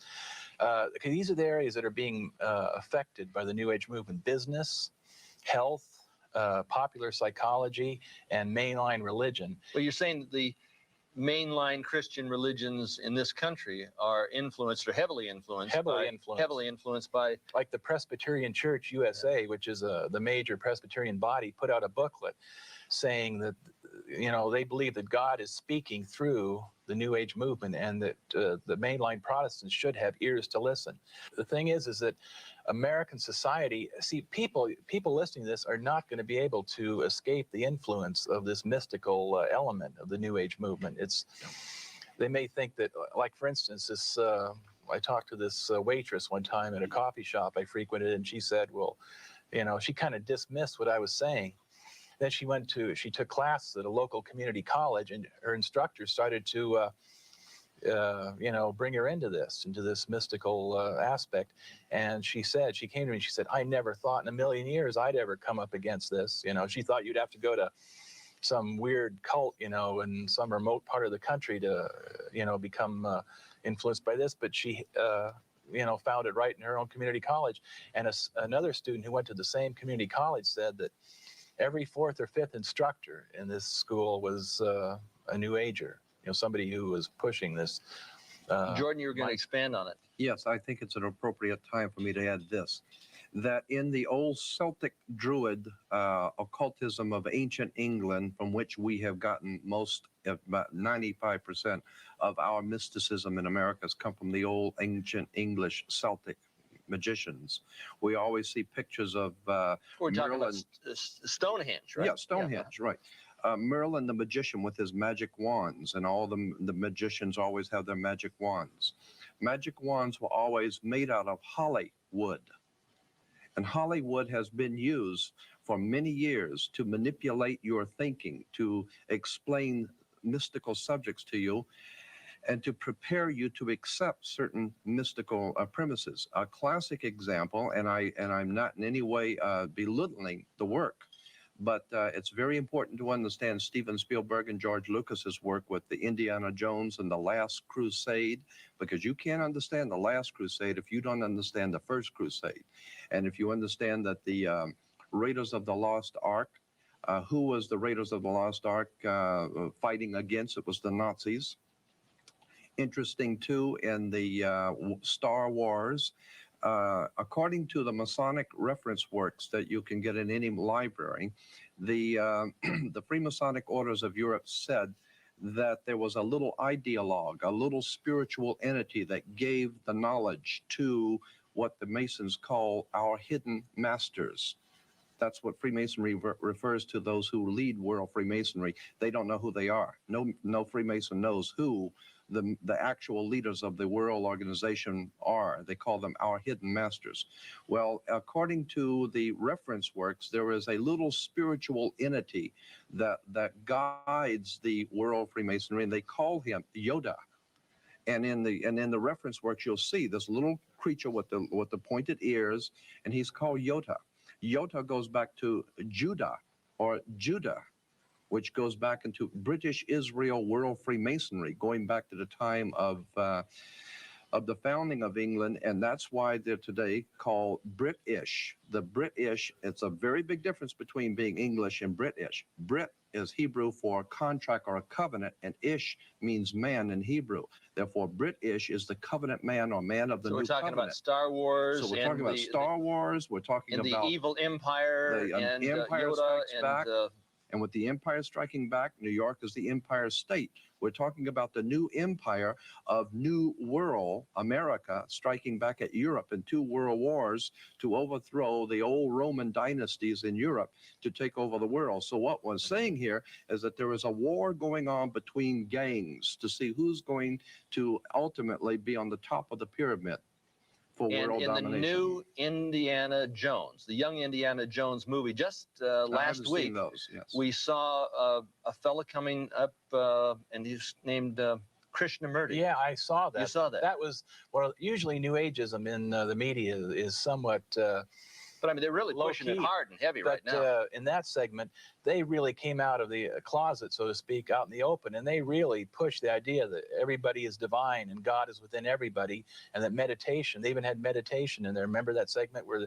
These are the areas that are being affected by the New Age movement: business, health, popular psychology, and mainline religion. Well, you're saying that the mainline Christian religions in this country are influenced or heavily influenced by like the Presbyterian Church USA, which is the major Presbyterian body, put out a booklet saying that they believe that God is speaking through the New Age movement, and that the mainline Protestants should have ears to listen. The thing is that American society, people listening to this are not going to be able to escape the influence of this mystical element of the New Age movement. They may think that, like, for instance, I talked to this waitress one time at a coffee shop I frequented, and she said, well, she kind of dismissed what I was saying. Then she took classes at a local community college, and her instructor started to bring her into this mystical aspect. And she came to me and she said, I never thought in a million years I'd ever come up against this. She thought you'd have to go to some weird cult, in some remote part of the country to, become influenced by this. But she, found it right in her own community college. And another student who went to the same community college said that every fourth or fifth instructor in this school was a New Ager. Somebody who was pushing this. Jordan, you were going to expand on it. Yes, I think it's an appropriate time for me to add this. That in the old Celtic Druid occultism of ancient England, from which we have gotten about 95% of our mysticism in America has come from the old ancient English Celtic magicians. We always see pictures of we're talking about Stonehenge, right? Yeah, Stonehenge, right. Merlin the magician with his magic wands, and all the magicians always have their magic wands. Magic wands were always made out of holly wood. And holly wood has been used for many years to manipulate your thinking, to explain mystical subjects to you, and to prepare you to accept certain mystical premises. A classic example, and I'm not in any way belittling the work, But it's very important to understand Steven Spielberg and George Lucas's work with the Indiana Jones and the Last Crusade, because you can't understand the Last Crusade if you don't understand the First Crusade. And if you understand that the Raiders of the Lost Ark, who was the Raiders of the Lost Ark fighting against? It was the Nazis. Interesting too, in the Star Wars, according to the Masonic reference works that you can get in any library, the the Freemasonic orders of Europe said that there was a little ideologue, a little spiritual entity that gave the knowledge to what the Masons call our hidden masters. That's what Freemasonry refers to, those who lead world Freemasonry. They don't know who they are. No Freemason knows who the actual leaders of the world organization are. They call them our hidden masters. Well, according to the reference works, there is a little spiritual entity that guides the world Freemasonry, and they call him Yoda. And in the reference works, you'll see this little creature with the pointed ears, and he's called Yoda. Yoda goes back to Judah, or Judah, which goes back into British Israel World Freemasonry, going back to the time of the founding of England, and that's why they're today called British. The British, it's a very big difference between being English and British. Brit is Hebrew for contract or a covenant, and ish means man in Hebrew. Therefore, British is the covenant man or man of the new covenant. So we're talking about Star Wars. So we're talking about Star Wars. We're talking about the evil empire the and Empire Yoda Strikes and Back. And with the Empire striking back, New York is the Empire State. We're talking about the new empire of New World, America, striking back at Europe in 2 world wars to overthrow the old Roman dynasties in Europe to take over the world. So what we're saying here is that there is a war going on between gangs to see who's going to ultimately be on the top of the pyramid for world domination. And in the new Indiana Jones, the young Indiana Jones movie, just last week, seen those, yes. we saw a fella coming up, and he's named Krishnamurti. Yeah, I saw that. You saw that? That was, well, usually New Ageism in the media is somewhat but I mean, they're really pushing it hard and heavy right now. In that segment, they really came out of the closet, so to speak, out in the open, and they really pushed the idea that everybody is divine and God is within everybody, and that meditation, they even had meditation in there. Remember that segment where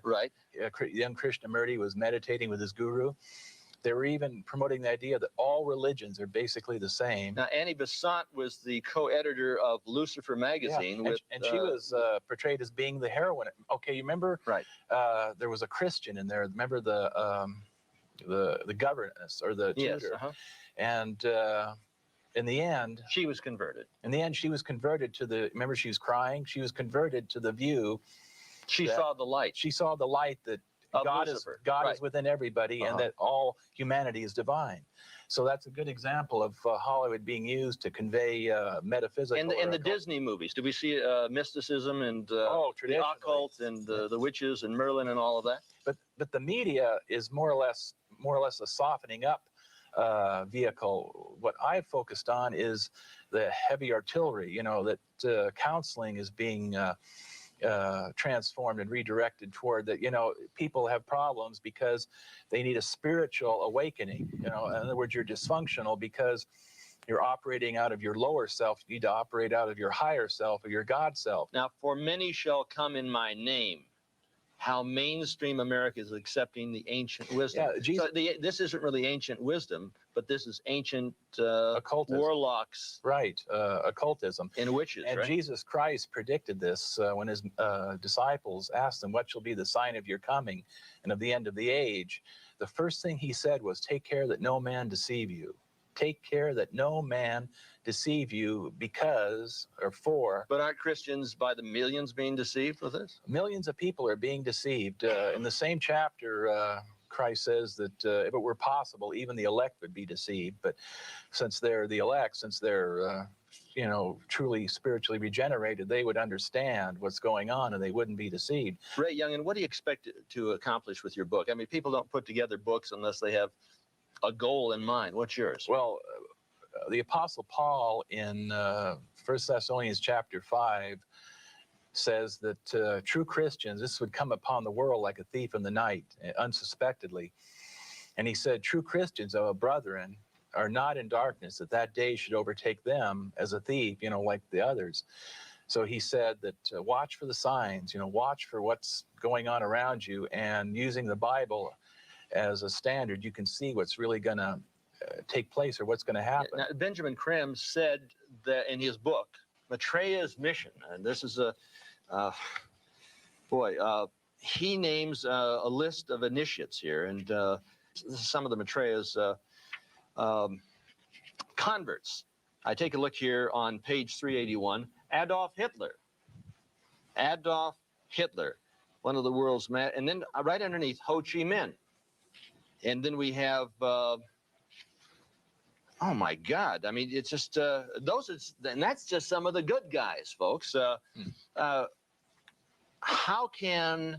young Krishnamurti was meditating with his guru? They were even promoting the idea that all religions are basically the same. Now, Annie Besant was the co-editor of Lucifer magazine. Yeah. And she was portrayed as being the heroine. Okay, you remember? Right. There was a Christian in there. Remember the governess or the tutor? Yes, And in the end, she was converted. In the end, she was converted to the. Remember, she was crying. She was converted to the view. She saw the light. She saw the light that God is within everybody, and that all humanity is divine. So that's a good example of Hollywood being used to convey metaphysical. In the Disney movies, do we see mysticism and the occult and the witches and Merlin and all of that? But the media is more or less a softening up vehicle. What I've focused on is the heavy artillery. You know, that counseling is being transformed and redirected toward that. You know, people have problems because they need a spiritual awakening. You know, in other words, you're dysfunctional because you're operating out of your lower self. You need to operate out of your higher self or your God self. Now, for many shall come in my name. How mainstream America is accepting the ancient wisdom. Yeah, Jesus, so this isn't really ancient wisdom, but this is ancient occultism. Warlocks. Right, occultism. And witches, and Jesus Christ predicted this when his disciples asked him, what shall be the sign of your coming and of the end of the age? The first thing he said was, take care that no man deceive you. Take care that no man deceive you because, or for. But aren't Christians by the millions being deceived with this? Millions of people are being deceived. In the same chapter, Christ says that if it were possible, even the elect would be deceived. But since they're the elect, since they're, truly spiritually regenerated, they would understand what's going on and they wouldn't be deceived. Ray Youngin, what do you expect to accomplish with your book? I mean, people don't put together books unless they have a goal in mind. What's yours? Well, the Apostle Paul in 1 Thessalonians chapter 5 says that true Christians, this would come upon the world like a thief in the night, unsuspectedly. And he said, true Christians, O brethren, are not in darkness, that that day should overtake them as a thief, like the others. So he said that watch for the signs, watch for what's going on around you, and using the Bible as a standard, you can see what's really going to take place or what's going to happen. Now, Benjamin Creme said that in his book, Maitreya's Mission, and this is he names a list of initiates here, and this is some of the Maitreya's converts. I take a look here on page 381. Adolf Hitler, one of the world's and then right underneath Ho Chi Minh, and then we have oh my God! I mean, it's just and that's just some of the good guys, folks. How can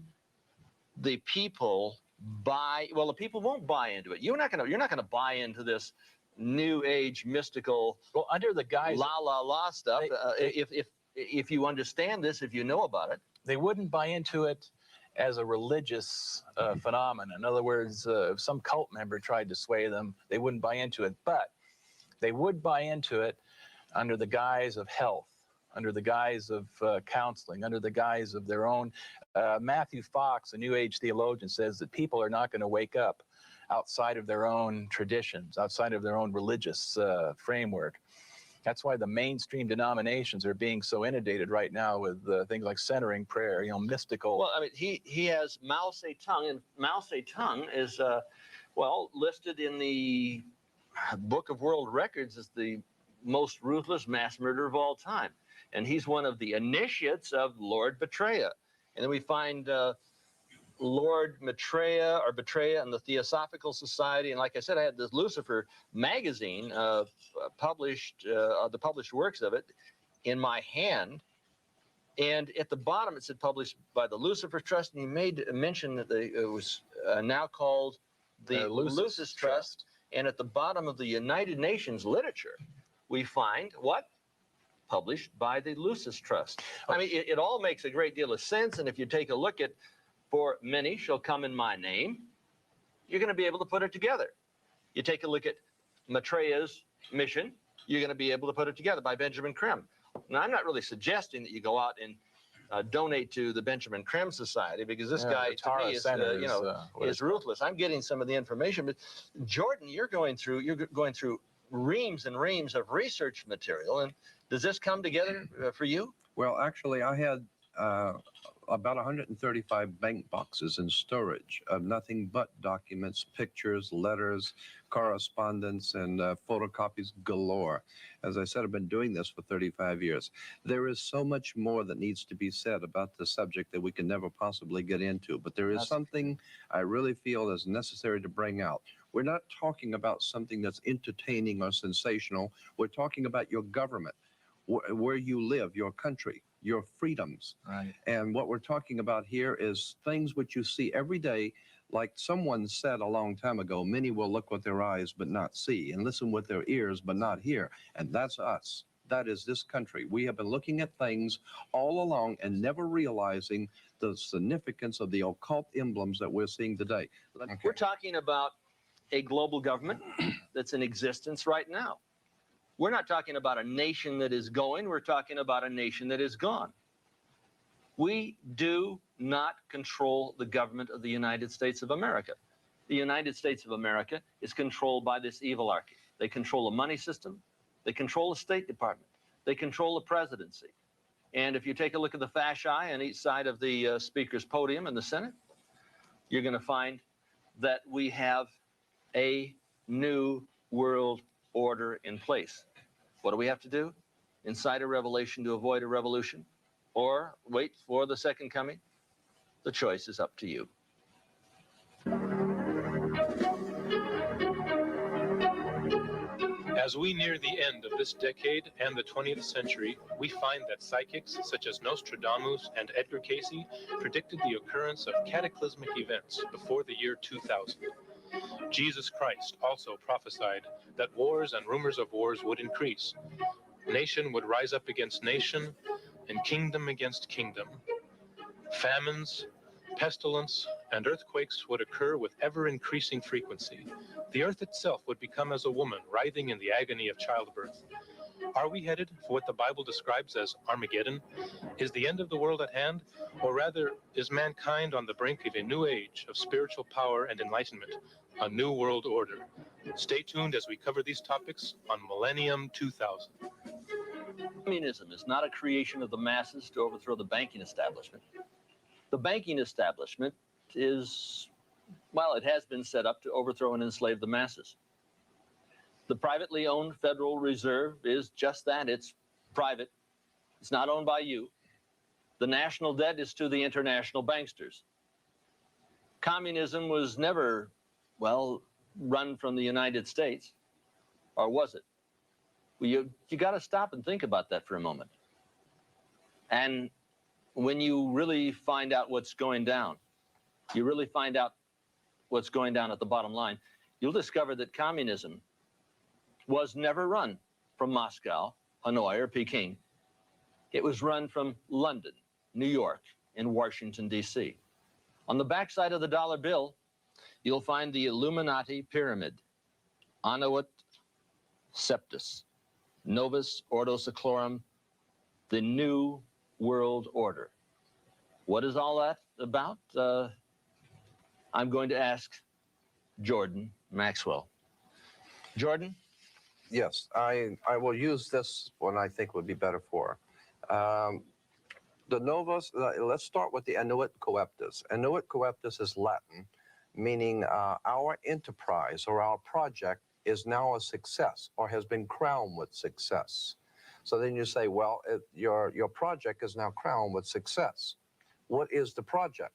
the people buy? Well, the people won't buy into it. You're not gonna buy into this New Age mystical, under the guise la stuff. If you understand this, if you know about it, they wouldn't buy into it as a religious phenomenon. In other words, if some cult member tried to sway them, they wouldn't buy into it. But they would buy into it under the guise of health, under the guise of counseling, under the guise of their own. Matthew Fox, a New Age theologian, says that people are not going to wake up outside of their own traditions, outside of their own religious framework. That's why the mainstream denominations are being so inundated right now with things like centering prayer, mystical. Well, I mean, he has Mao Zedong, and Mao Zedong is, listed in the Book of World Records as the most ruthless mass murderer of all time. And he's one of the initiates of Lord Maitreya. And then we find Lord Maitreya and the Theosophical Society. And like I said, I had this Lucifer magazine published, the published works of it in my hand. And at the bottom, it said published by the Lucifer Trust. And he made mention that it was now called the Lucis Trust. And at the bottom of the United Nations literature, we find what? Published by the Lucis Trust. I mean, it all makes a great deal of sense. And if you take a look at "For many shall come in my name," you're going to be able to put it together. You take a look at Maitreya's Mission, you're going to be able to put it together by Benjamin Creme. Now, I'm not really suggesting that you go out and donate to the Benjamin Creme Society, because this guy, to me, is ruthless. I'm getting some of the information, but Jordan, you're going through reams and reams of research material, and does this come together for you? Well, actually, I had about 135 bank boxes in storage of nothing but documents, pictures, letters, correspondence, and photocopies galore. As I said, I've been doing this for 35 years. There is so much more that needs to be said about the subject that we can never possibly get into, but there is something I really feel is necessary to bring out. We're not talking about something that's entertaining or sensational. We're talking about your government, where you live, your country, your freedoms. Right. And what we're talking about here is things which you see every day. Like someone said a long time ago, many will look with their eyes but not see, and listen with their ears but not hear. And that's us. That is this country. We have been looking at things all along and never realizing the significance of the occult emblems that we're seeing today. Okay. We're talking about a global government that's in existence right now. We're not talking about a nation that is going. We're talking about a nation that is gone. We do not control the government of the United States of America. The United States of America is controlled by this evilarchy. They control the money system. They control the State Department. They control the presidency. And if you take a look at the fasci on each side of the speaker's podium in the Senate, you're going to find that we have a new world order in place. What do we have to do? Incite a revelation to avoid a revolution, or wait for the second coming? The choice is up to you. As we near the end of this decade and the 20th century, we find that psychics such as Nostradamus and Edgar Cayce predicted the occurrence of cataclysmic events before the year 2000. Jesus Christ also prophesied that wars and rumors of wars would increase. Nation would rise up against nation, and kingdom against kingdom. Famines, pestilence, and earthquakes would occur with ever-increasing frequency. The earth itself would become as a woman writhing in the agony of childbirth. Are we headed for what the Bible describes as Armageddon? Is the end of the world at hand? Or rather, is mankind on the brink of a new age of spiritual power and enlightenment, a new world order? Stay tuned as we cover these topics on Millennium 2000. Communism is not a creation of the masses to overthrow the banking establishment. The banking establishment is, well, it has been set up to overthrow and enslave the masses. The privately owned Federal Reserve is just that. It's private. It's not owned by you. The national debt is to the international banksters. Communism was never, well, run from the United States, or was it? Well, you got to stop and think about that for a moment. And when you really find out what's going down, you really find out what's going down at the bottom line, you'll discover that communism was never run from Moscow, Hanoi, or Peking. It was run from London, New York, and Washington, D.C. On the backside of the dollar bill, you'll find the Illuminati pyramid, Annuit Septus, Novus Ordo Seclorum, the New World Order. What is all that about? I'm going to ask Jordan Maxwell. Jordan? Yes, I will use this one I think would be better for. The Novus, let's start with the Annuit Coeptus. Annuit Coeptus is Latin, meaning our enterprise or our project is now a success or has been crowned with success. So then you say, well, your project is now crowned with success. What is the project?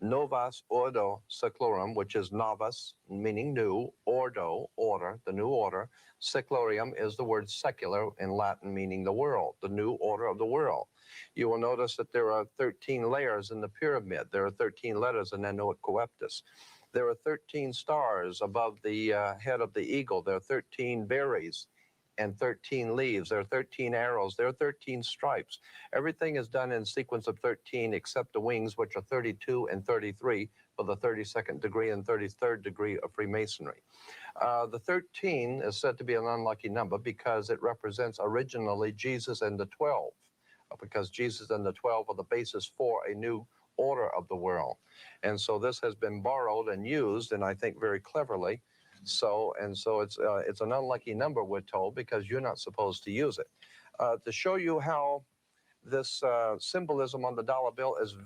Novus Ordo Seclorum, which is novus, meaning new, ordo, order, the new order. Seclorium is the word secular in Latin, meaning the world, the new order of the world. You will notice that there are 13 layers in the pyramid. There are 13 letters in Annuit Coeptus. There are 13 stars above the head of the eagle. There are 13 berries and 13 leaves. There are 13 arrows. There are 13 stripes. Everything is done in sequence of 13 except the wings, which are 32 and 33 for the 32nd degree and 33rd degree of Freemasonry. The 13 is said to be an unlucky number because it represents originally Jesus and the 12, because Jesus and the 12 are the basis for a new order of the world. And so this has been borrowed and used, and I think very cleverly. So it's an unlucky number, we're told, because you're not supposed to use it. To show you how this symbolism on the dollar bill is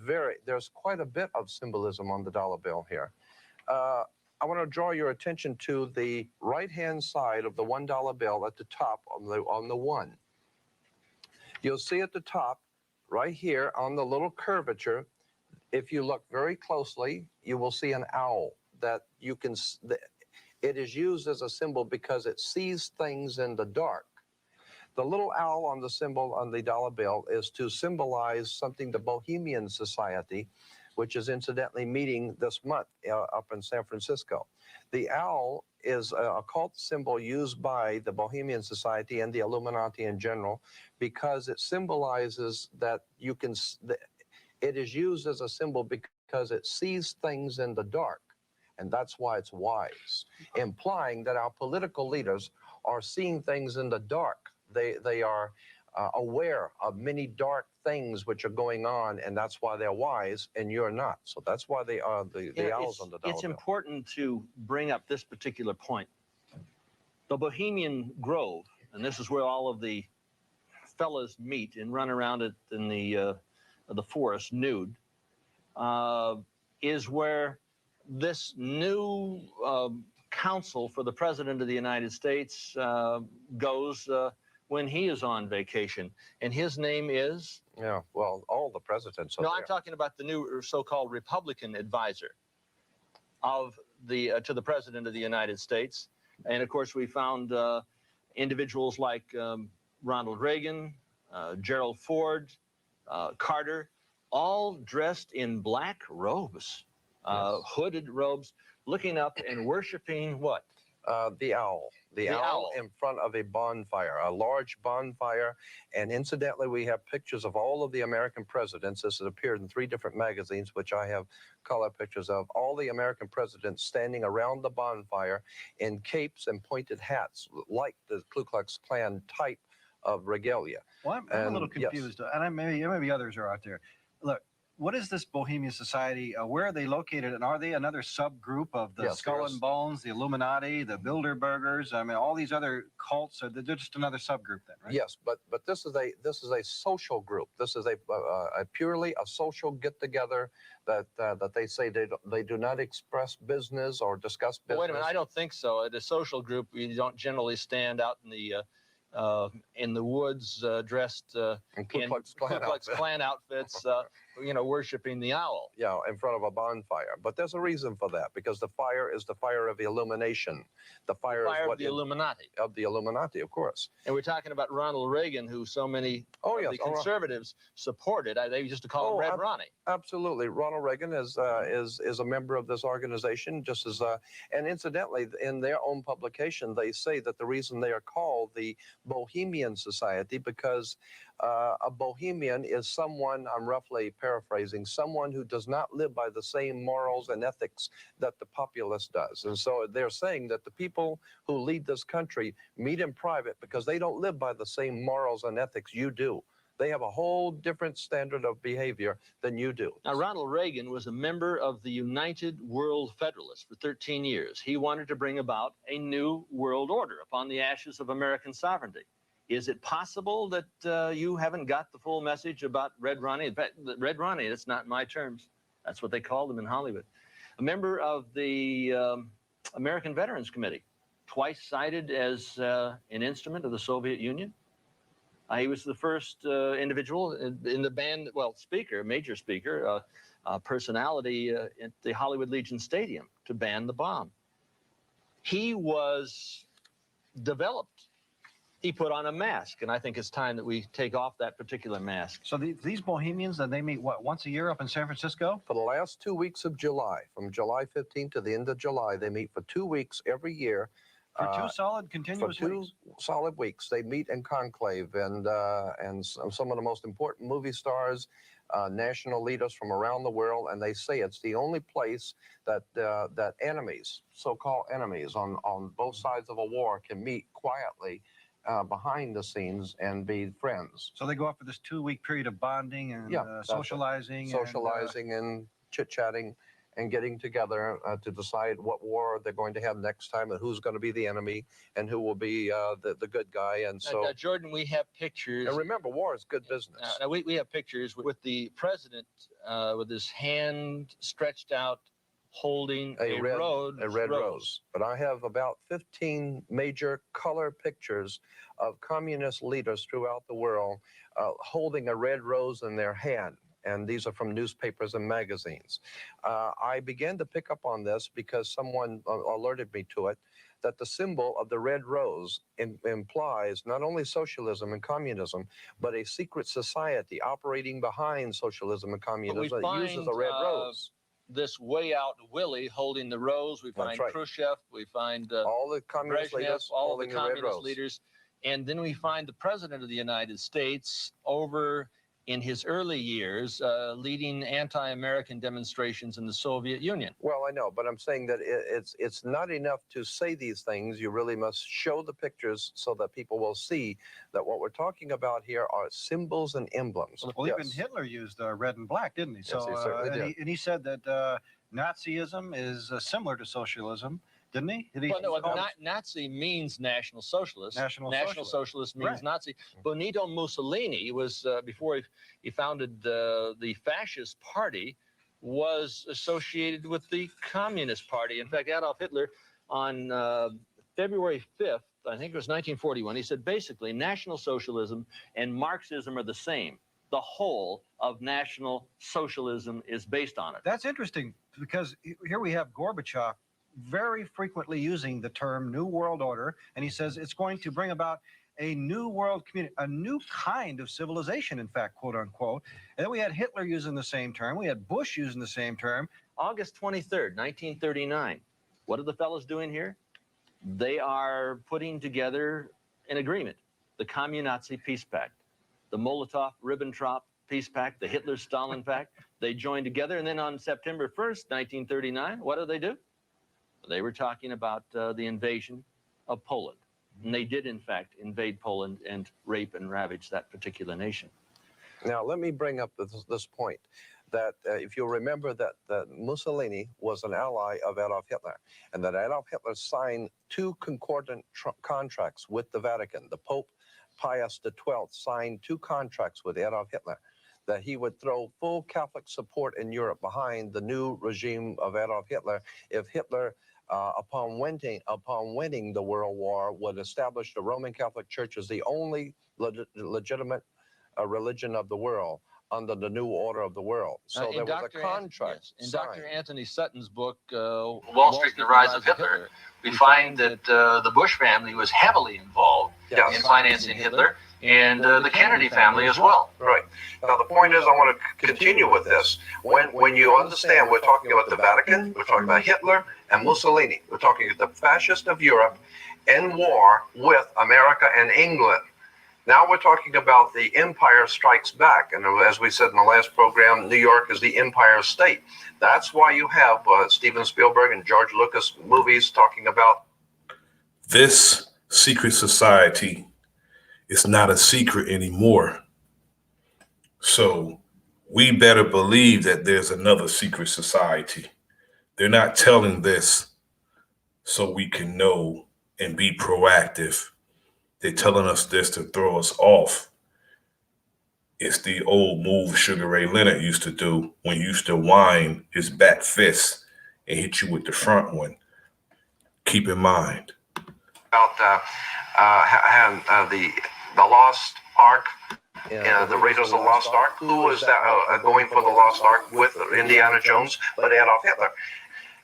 there's quite a bit of symbolism on the dollar bill here. I want to draw your attention to the right-hand side of the $1 bill at the top on the one. You'll see at the top, right here on the little curvature, if you look very closely, you will see an owl that you can. It is used as a symbol because it sees things in the dark. The little owl on the symbol on the dollar bill is to symbolize something the Bohemian Society, which is incidentally meeting this month up in San Francisco. The owl is a occult symbol used by the Bohemian Society and the Illuminati in general because it symbolizes that you can. It is used as a symbol because it sees things in the dark. And that's why it's wise, implying that our political leaders are seeing things in the dark. They are aware of many dark things which are going on, and that's why they're wise, and you're not. So that's why they are the owls on the dollar It's bill. important to bring up this particular point. The Bohemian Grove, and this is where all of the fellas meet and run around it in the forest nude, is where this new counsel for the President of the United States goes when he is on vacation. And his name is? Yeah, well, all the presidents are No, there. I'm talking about the new so-called Republican advisor of to the President of the United States. And of course, we found individuals like Ronald Reagan, Gerald Ford, Carter, all dressed in black robes. Yes. Hooded robes, looking up and worshiping what? The owl. The owl in front of a bonfire, a large bonfire. And incidentally, we have pictures of all of the American presidents. This has appeared in 3 different magazines, which I have color pictures of. All the American presidents standing around the bonfire in capes and pointed hats, like the Ku Klux Klan type of regalia. Well, I'm a little confused, and maybe others are out there. Look, what is this Bohemian Society? Where are they located? And are they another subgroup of the Skull and Bones, the Illuminati, the Bilderbergers? I mean, all these other cults. They're just another subgroup, then, right? Yes, but this is a social group. This is a purely a social get-together that they say they do not express business or discuss business. Well, wait a minute, I don't think so. At a social group, you don't generally stand out in the woods dressed in Ku Klux Klan outfits, worshiping the owl. Yeah, in front of a bonfire. But there's a reason for that, because the fire is the fire of illumination. The fire is what of the Illuminati. Of the Illuminati, of course. And we're talking about Ronald Reagan, who so many the conservatives supported. They used to call him Red Ronnie. Absolutely. Ronald Reagan is a member of this organization, just as and incidentally, in their own publication, they say that the reason they are called the Bohemian Society, because a Bohemian is someone, I'm roughly paraphrasing, someone who does not live by the same morals and ethics that the populace does. And so they're saying that the people who lead this country meet in private because they don't live by the same morals and ethics you do. They have a whole different standard of behavior than you do. Now, Ronald Reagan was a member of the United World Federalists for 13 years. He wanted to bring about a new world order upon the ashes of American sovereignty. Is it possible that you haven't got the full message about Red Ronnie? In fact, Red Ronnie, that's not my terms. That's what they called him in Hollywood. A member of the American Veterans Committee, twice cited as an instrument of the Soviet Union. He was the first individual in the band, major speaker, personality at the Hollywood Legion Stadium to ban the bomb. He was developed. He put on a mask, and I think it's time that we take off that particular mask. So these Bohemians, then they meet, once a year up in San Francisco? For the last 2 weeks of July, from July 15th to the end of July, they meet for 2 weeks every year. For 2 solid continuous weeks? For 2 solid weeks. They meet in conclave, and some of the most important movie stars, national leaders from around the world, and they say it's the only place that enemies, so-called enemies on both sides of a war, can meet quietly behind the scenes and be friends. So they go up for this 2-week period of bonding and socializing. And chit-chatting and getting together to decide what war they're going to have next time and who's going to be the enemy and who will be the good guy. And so, Jordan, we have pictures. And remember, war is good business. We have pictures with the president with his hand stretched out, holding a red rose. But I have about 15 major color pictures of communist leaders throughout the world holding a red rose in their hand. And these are from newspapers and magazines. I began to pick up on this because someone alerted me to it, that the symbol of the red rose implies not only socialism and communism, but a secret society operating behind socialism and communism that uses a red rose. This way out Willie holding the rose. We find Khrushchev. We find all the communist leaders, all the communist leaders, and then we find the president of the United States over in his early years leading anti-American demonstrations in the Soviet Union. Well, I know, but I'm saying that it's not enough to say these things. You really must show the pictures so that people will see that what we're talking about here are symbols and emblems. Well, even Hitler used red and black, didn't he? Yes, he certainly did. And he said that Nazism is similar to socialism. Didn't he? Nazi means National Socialist. National Socialist means Nazi. Benito Mussolini was, before he founded the fascist party, was associated with the Communist Party. In fact, Adolf Hitler, on February 5th, I think it was 1941, he said, basically, National Socialism and Marxism are the same. The whole of National Socialism is based on it. That's interesting, because here we have Gorbachev very frequently using the term New World Order, and he says it's going to bring about a new world community, a new kind of civilization, in fact, quote unquote. And then we had Hitler using the same term. We had Bush using the same term. August 23rd, 1939. What are the fellows doing here? They are putting together an agreement, the Commun-Nazi Peace Pact, the Molotov-Ribbentrop Peace Pact, the Hitler-Stalin Pact. They joined together, and then on September 1st, 1939, what do? They were talking about the invasion of Poland. And they did, in fact, invade Poland and rape and ravage that particular nation. Now, let me bring up this point, that if you remember that Mussolini was an ally of Adolf Hitler, and that Adolf Hitler signed 2 concordant contracts with the Vatican. The Pope Pius XII signed 2 contracts with Adolf Hitler, that he would throw full Catholic support in Europe behind the new regime of Adolf Hitler if Hitler, upon winning the World War, would establish the Roman Catholic Church as the only legitimate religion of the world under the new order of the world. So there was a contract. In Dr. Anthony Sutton's book, Wall Street and the Rise of Hitler, we find that the Bush family was heavily involved in financing Hitler, and the Kennedy family as well. Right. Now, the point is, I want to continue with this. When you understand, we're talking about the Vatican, we're talking about Hitler and Mussolini. We're talking about the fascist of Europe in war with America and England. Now we're talking about the Empire Strikes Back. And as we said in the last program, New York is the Empire State. That's why you have Steven Spielberg and George Lucas movies talking about This secret society is not a secret anymore. So we better believe that there's another secret society. They're not telling this so we can know and be proactive. They're telling us this to throw us off. It's the old move Sugar Ray Leonard used to do when he used to wind his back fist and hit you with the front one. Keep in mind. About the Lost Ark, the Raiders of the Lost Ark. Who was that going for the Lost Ark with Indiana Jones, but Adolf Hitler?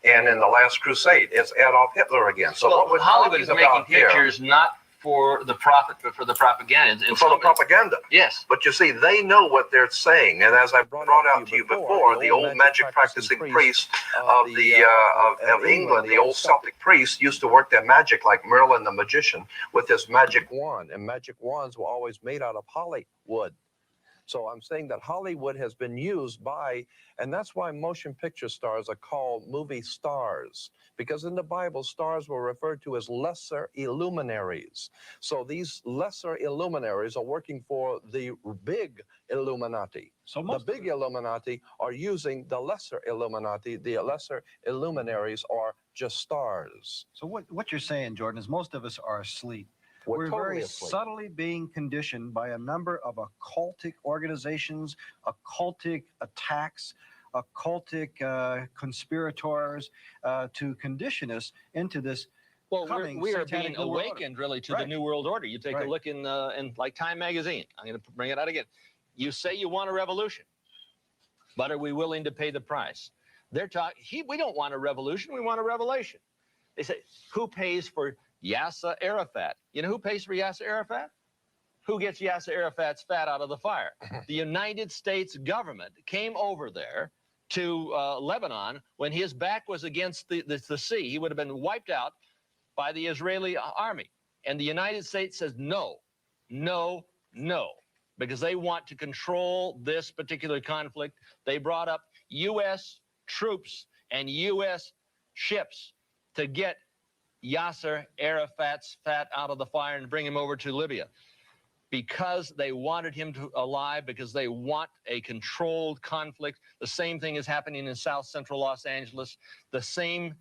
And in the Last Crusade, it's Adolf Hitler again. So what we're Hollywood is making here, pictures not for the profit, but for the propaganda. for the propaganda. Yes. But you see, they know what they're saying. And as I brought out to you before, the old magic practicing priest of England, the old Celtic priest, used to work their magic like Merlin the magician with his magic wand. And magic wands were always made out of Hollywood. So I'm saying that Hollywood has been used by, and that's why motion picture stars are called movie stars, because in the Bible, stars were referred to as lesser illuminaries. So these lesser illuminaries are working for the big Illuminati. So the big Illuminati are using the lesser Illuminati. The lesser illuminaries are just stars. So what you're saying, Jordan, is most of us are asleep. We're totally very asleep. subtly being conditioned by a number of occultic organizations, occultic attacks, occultic conspirators to condition us into this. Well, we are being awakened really to the New World Order. You take a look in like Time magazine. I'm going to bring it out again. You say you want a revolution, but are we willing to pay the price? They're talking. We don't want a revolution. We want a revelation. They say, who pays for Yasser Arafat? You know who pays for Yasser Arafat? Who gets Yasser Arafat's fat out of the fire? The United States government came over there to Lebanon when his back was against the sea. He would have been wiped out by the Israeli army. And the United States says no, no, no, because they want to control this particular conflict. They brought up U.S. troops and U.S. ships to get Yasser Arafat's fat out of the fire and bring him over to Libya, because they wanted him alive, because they want a controlled conflict. The same thing is happening in South Central Los Angeles. The same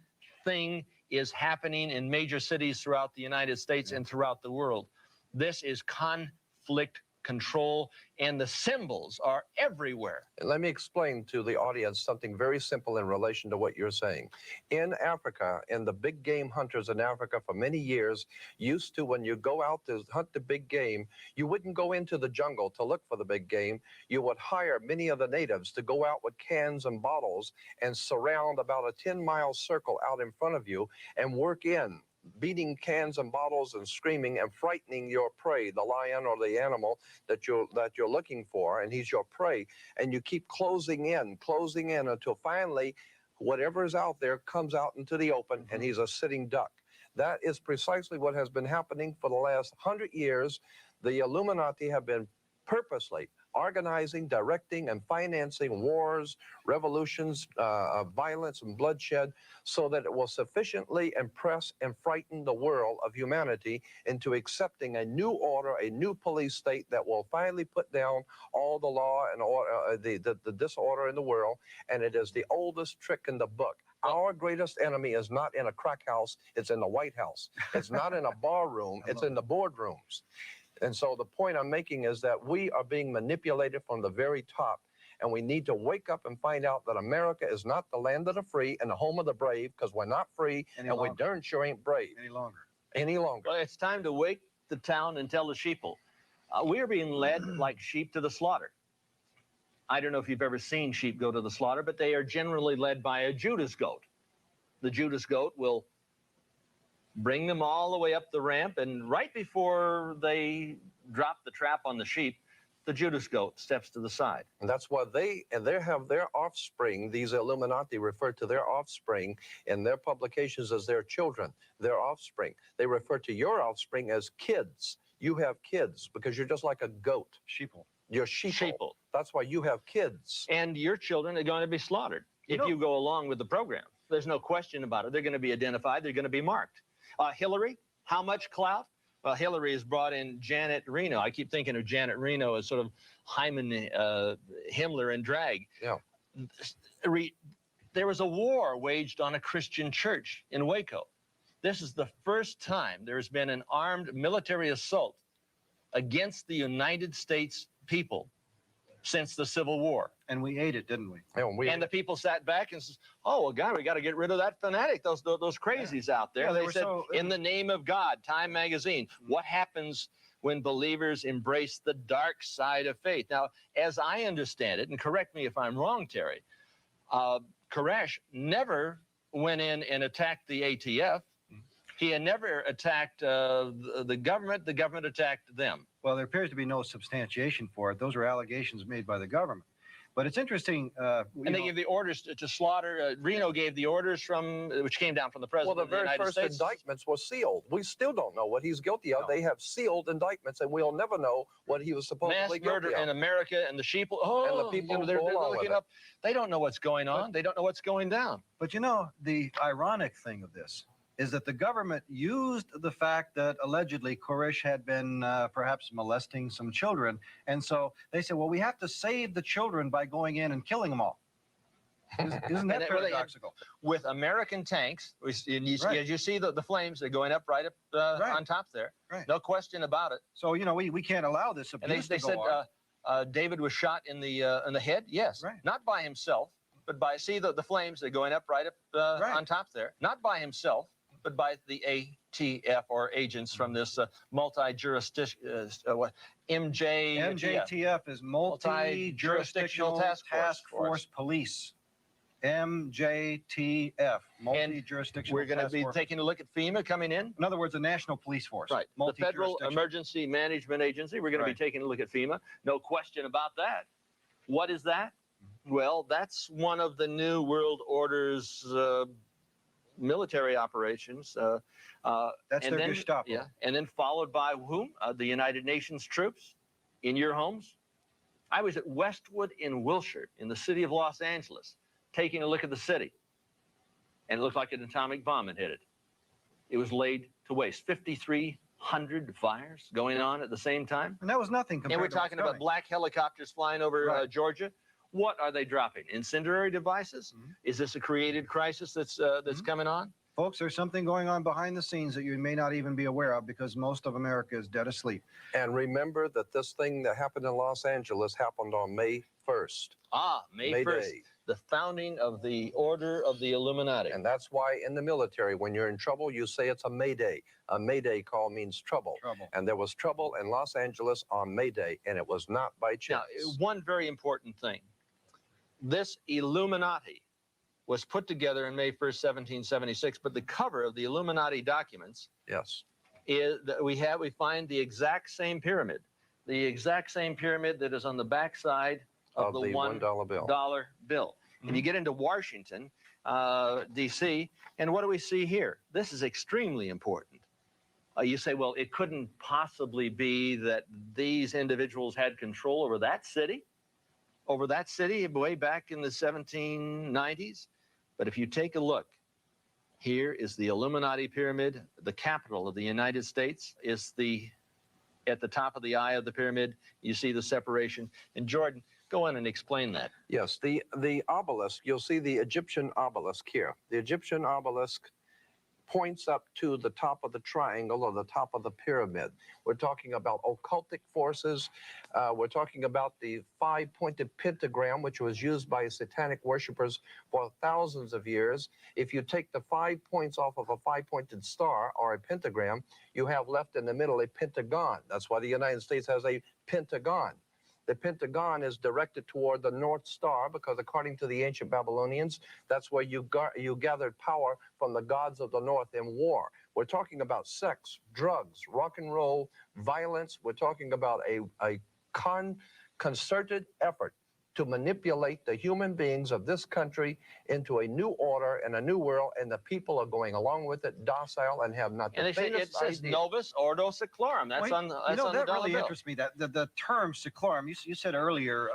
thing is happening in major cities throughout the United States and throughout the world. This is conflict control, and the symbols are everywhere. Let me explain to the audience something very simple in relation to what you're saying. In Africa, and the big game hunters in Africa for many years used to, when you go out to hunt the big game, you wouldn't go into the jungle to look for the big game. You would hire many of the natives to go out with cans and bottles and surround about a 10-mile circle out in front of you and work in, beating cans and bottles and screaming and frightening your prey, the lion or the animal that you're looking for, and he's your prey. And you keep closing in until finally whatever is out there comes out into the open, and he's a sitting duck. That is precisely what has been happening for the last 100 years. The Illuminati have been purposely organizing, directing, and financing wars, revolutions, violence, and bloodshed, so that it will sufficiently impress and frighten the world of humanity into accepting a new order, a new police state that will finally put down all the law and the disorder in the world. And it is the oldest trick in the book. Our greatest enemy is not in a crack house, it's in the White House. It's not in a bar room, it's in the boardrooms. And so the point I'm making is that we are being manipulated from the very top. And we need to wake up and find out that America is not the land of the free and the home of the brave, because we're not free and we darn sure ain't brave. Any longer. Well, it's time to wake the town and tell the sheeple. We are being led like sheep to the slaughter. I don't know if you've ever seen sheep go to the slaughter, but they are generally led by a Judas goat. The Judas goat will bring them all the way up the ramp, and right before they drop the trap on the sheep, the Judas goat steps to the side. And that's why they have their offspring, these Illuminati refer to their offspring in their publications as their children, their offspring. They refer to your offspring as kids. You have kids because you're just like a goat. Sheeple. You're sheeple. Sheeple. That's why you have kids. And your children are going to be slaughtered if you go along with the program. There's no question about it. They're going to be identified. They're going to be marked. Hillary, how much clout? Well, Hillary has brought in Janet Reno. I keep thinking of Janet Reno as sort of Hyman Himmler in drag. Yeah. There was a war waged on a Christian church in Waco. This is the first time there's been an armed military assault against the United States people since the Civil War. And we ate it, didn't we? And the people sat back and said, oh, well, God, we got to get rid of that fanatic, those crazies out there. Yeah, they said, in the name of God, Time Magazine, what happens when believers embrace the dark side of faith? Now, as I understand it, and correct me if I'm wrong, Terry, Koresh never went in and attacked the ATF. He had never attacked the government. The government attacked them. Well, there appears to be no substantiation for it. Those are allegations made by the government. But it's interesting. And they gave the orders to slaughter. Reno gave the orders which came down from the president. Well, the very first indictments were sealed. We still don't know what he's guilty of. No. They have sealed indictments, and we'll never know what he was supposedly guilty of. Mass murder in America, and the sheeple. And the people they're looking up. They don't know what's going on. They don't know what's going down. But you know, the ironic thing of this is that the government used the fact that allegedly Koresh had been perhaps molesting some children. And so they said, well, we have to save the children by going in and killing them all. Isn't that paradoxical? With American tanks, as you see the flames, they're going up right on top there. Right. No question about it. So, you know, we can't allow this abuse they said David was shot in the head. Yes. Right. Not by himself, but by, see the flames, they're going up right on top there. Not by himself, but by the ATF or agents from this multi-jurisdiction, MJTF is Multi-Jurisdictional Task Force Police. MJTF, Multi-Jurisdictional We're going to be taking a look at FEMA coming in. In other words, the National Police Force. Right. The Federal Emergency Management Agency. We're going to be taking a look at FEMA. No question about that. What is that? Well, that's one of the New World Order's military operations. That's their Gestapo. Yeah, and then followed by whom? The United Nations troops in your homes. I was at Westwood in Wilshire, in the city of Los Angeles, taking a look at the city, and it looked like an atomic bomb had hit it. It was laid to waste. 5,300 fires going on at the same time. And that was nothing compared to what's coming. And we're talking about black helicopters flying over Georgia. What are they dropping? Incendiary devices? Is this a created crisis that's coming on? Folks, there's something going on behind the scenes that you may not even be aware of because most of America is dead asleep. And remember that this thing that happened in Los Angeles happened on May 1st. May 1st. Day. The founding of the Order of the Illuminati. And that's why in the military, when you're in trouble, you say it's a Mayday. A Mayday call means trouble. And there was trouble in Los Angeles on May Day, and it was not by chance. Now, one very important thing. This Illuminati was put together in May 1st, 1776, but the cover of the Illuminati documents is that we find the exact same pyramid. The exact same pyramid that is on the backside of the $1 bill. If you get into Washington, D.C. And what do we see here? This is extremely important. You say, well, it couldn't possibly be that these individuals had control over that city way back in the 1790s. But if you take a look, here is the Illuminati pyramid. The capital of the United States is at the top of the eye of the pyramid. You see the separation. And Jordan, go in and explain that. Yes, the obelisk, you'll see the Egyptian obelisk here. The Egyptian obelisk points up to the top of the triangle or the top of the pyramid. We're talking about occultic forces. We're talking about the five-pointed pentagram, which was used by satanic worshipers for thousands of years. If you take the 5 points off of a five-pointed star or a pentagram, you have left in the middle a pentagon. That's why the United States has a pentagon. The pentagon is directed toward the North Star because, according to the ancient Babylonians, that's where you gathered power from the gods of the North in war. We're talking about sex, drugs, rock and roll, violence. We're talking about a concerted effort to manipulate the human beings of this country into a new order and a new world, and the people are going along with it, docile, and have not the And faintest it says idea. Novus Ordo Seclorum. That's Well, on the that dollar really bill. interests me. That the term seclorum. You said earlier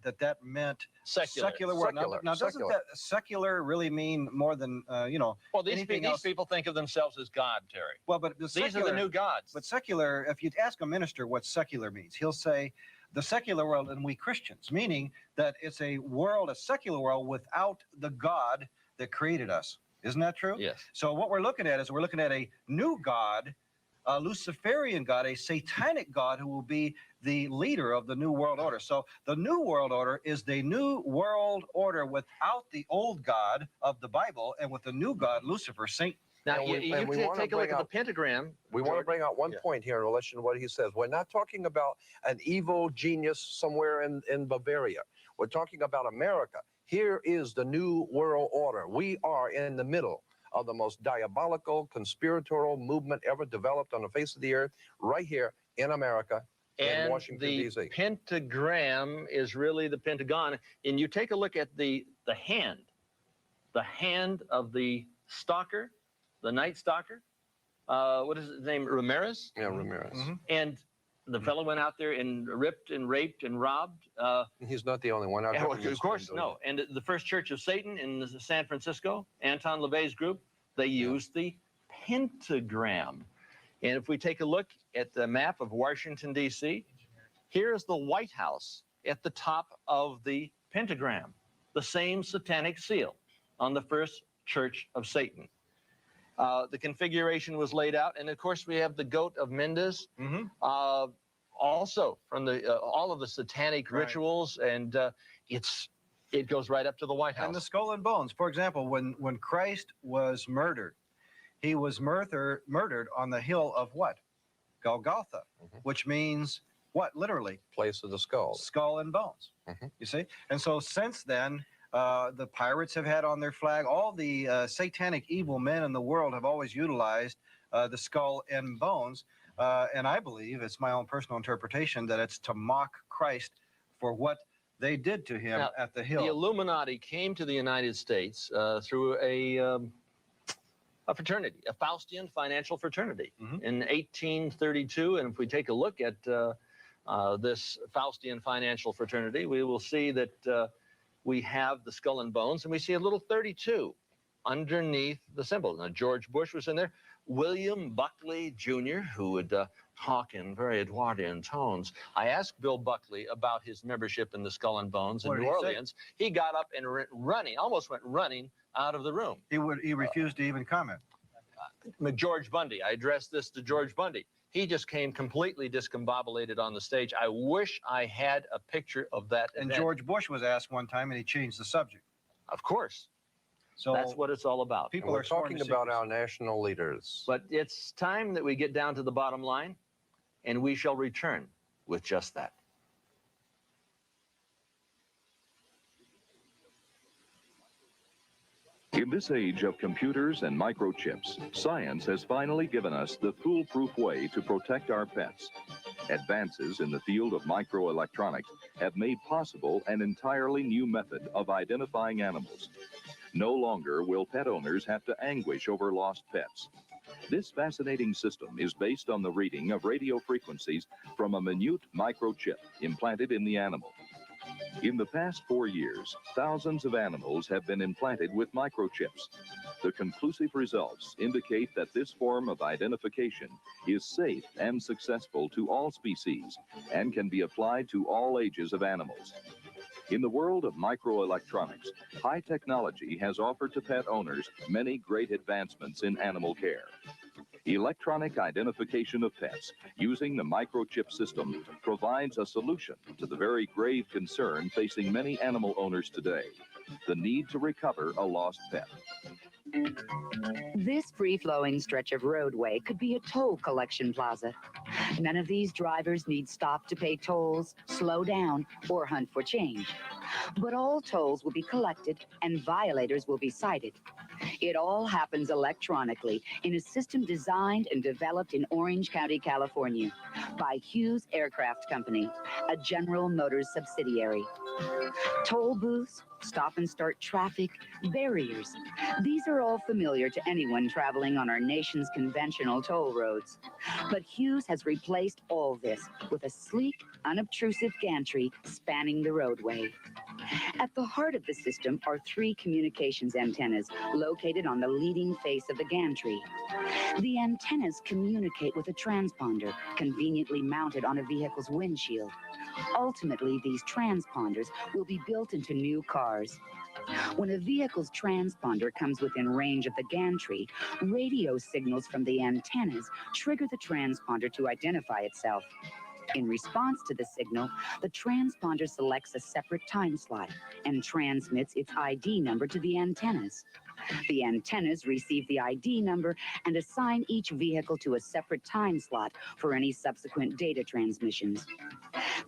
that meant Secular. world. Now doesn't Secular. that secular really mean more than Well, these anything these else? people think of themselves as God, Terry. Well, but These are the new gods. But secular, if you ask a minister what secular means, he'll say the secular world and we Christians, meaning that it's a secular world without the God that created us. Isn't that true? Yes. So what we're looking at is we're looking at a new God, a Luciferian God, a satanic God who will be the leader of the New World Order. So the New World Order is the New World Order without the old God of the Bible and with the new God, Lucifer, Satan. Now, And you we can wanna take a look bring at the out- pentagram. We want to Jordan. bring out one Yeah. point here in relation to what he says. We're not talking about an evil genius somewhere in Bavaria. We're talking about America. Here is the New World Order. We are in the middle of the most diabolical, conspiratorial movement ever developed on the face of the earth, right here in America, in And Washington, the D.C. pentagram is really the Pentagon. And you take a look at the hand of the stalker, the Night Stalker. What is his name? Ramirez? Yeah, Ramirez. Mhm. And the fellow went out there and ripped and raped and robbed. He's not the only one. Our Of government's course, been doing no. And the First Church of Satan in San Francisco, Anton LaVey's group, they used the pentagram. And if we take a look at the map of Washington, D.C., here's the White House at the top of the pentagram, the same satanic seal on the First Church of Satan. The configuration was laid out. And, of course, we have the goat of Mendes. Mhm. Also from the all of the satanic Right. rituals, and it goes right up to the White House. And the skull and bones. For example, when Christ was murdered, he was murdered on the hill of what? Golgotha, which means what? Literally, Place of the skulls. skull and bones. Mhm. You see? And so since then, the pirates have had on their flag, all the satanic evil men in the world have always utilized the skull and bones. And I believe, it's my own personal interpretation, that it's to mock Christ for what they did to him Now, at the the hill. Illuminati came to the United States through a fraternity, a Faustian financial fraternity, Mhm. in 1832. And if we take a look at this Faustian financial fraternity, we will see that we have the skull and bones, and we see a little 32 underneath the symbol. Now, George Bush was in there. William Buckley Jr., who would talk in very Edwardian tones. I asked Bill Buckley about his membership in the Skull and Bones in What did New he say? Orleans. He got up and almost went running out of the room. He refused to even comment. George Bundy, I addressed this to George Bundy. He just came completely discombobulated on the stage. I wish I had a picture of that And event. George Bush was asked one time, and he changed the subject. Of course, So that's what it's all about. people We're are sworn talking to about secrecy. our national leaders. But it's time that we get down to the bottom line, and we shall return with just that. In this age of computers and microchips, science has finally given us the foolproof way to protect our pets. Advances in the field of microelectronics have made possible an entirely new method of identifying animals. No longer will pet owners have to anguish over lost pets. This fascinating system is based on the reading of radio frequencies from a minute microchip implanted in the animal. In the past 4 years, thousands of animals have been implanted with microchips. The conclusive results indicate that this form of identification is safe and successful to all species and can be applied to all ages of animals. In the world of microelectronics, high technology has offered to pet owners many great advancements in animal care. Electronic identification of pets using the microchip system provides a solution to the very grave concern facing many animal owners today, the need to recover a lost pet. This free-flowing stretch of roadway could be a toll collection plaza. None of these drivers need stop to pay tolls, slow down, or hunt for change. But all tolls will be collected and violators will be cited. It all happens electronically in a system designed and developed in Orange County, California by Hughes Aircraft Company, a General Motors subsidiary. Toll booths, stop and start traffic, barriers. These are all familiar to anyone traveling on our nation's conventional toll roads. But Hughes has replaced all this with a sleek, unobtrusive gantry spanning the roadway. At the heart of the system are 3 communications antennas located on the leading face of the gantry. The antennas communicate with a transponder conveniently mounted on a vehicle's windshield. Ultimately, these transponders will be built into new cars. When a vehicle's transponder comes within range of the gantry, radio signals from the antennas trigger the transponder to identify itself. In response to the signal, the transponder selects a separate time slot and transmits its ID number to the antennas. The antennas receive the ID number and assign each vehicle to a separate time slot for any subsequent data transmissions.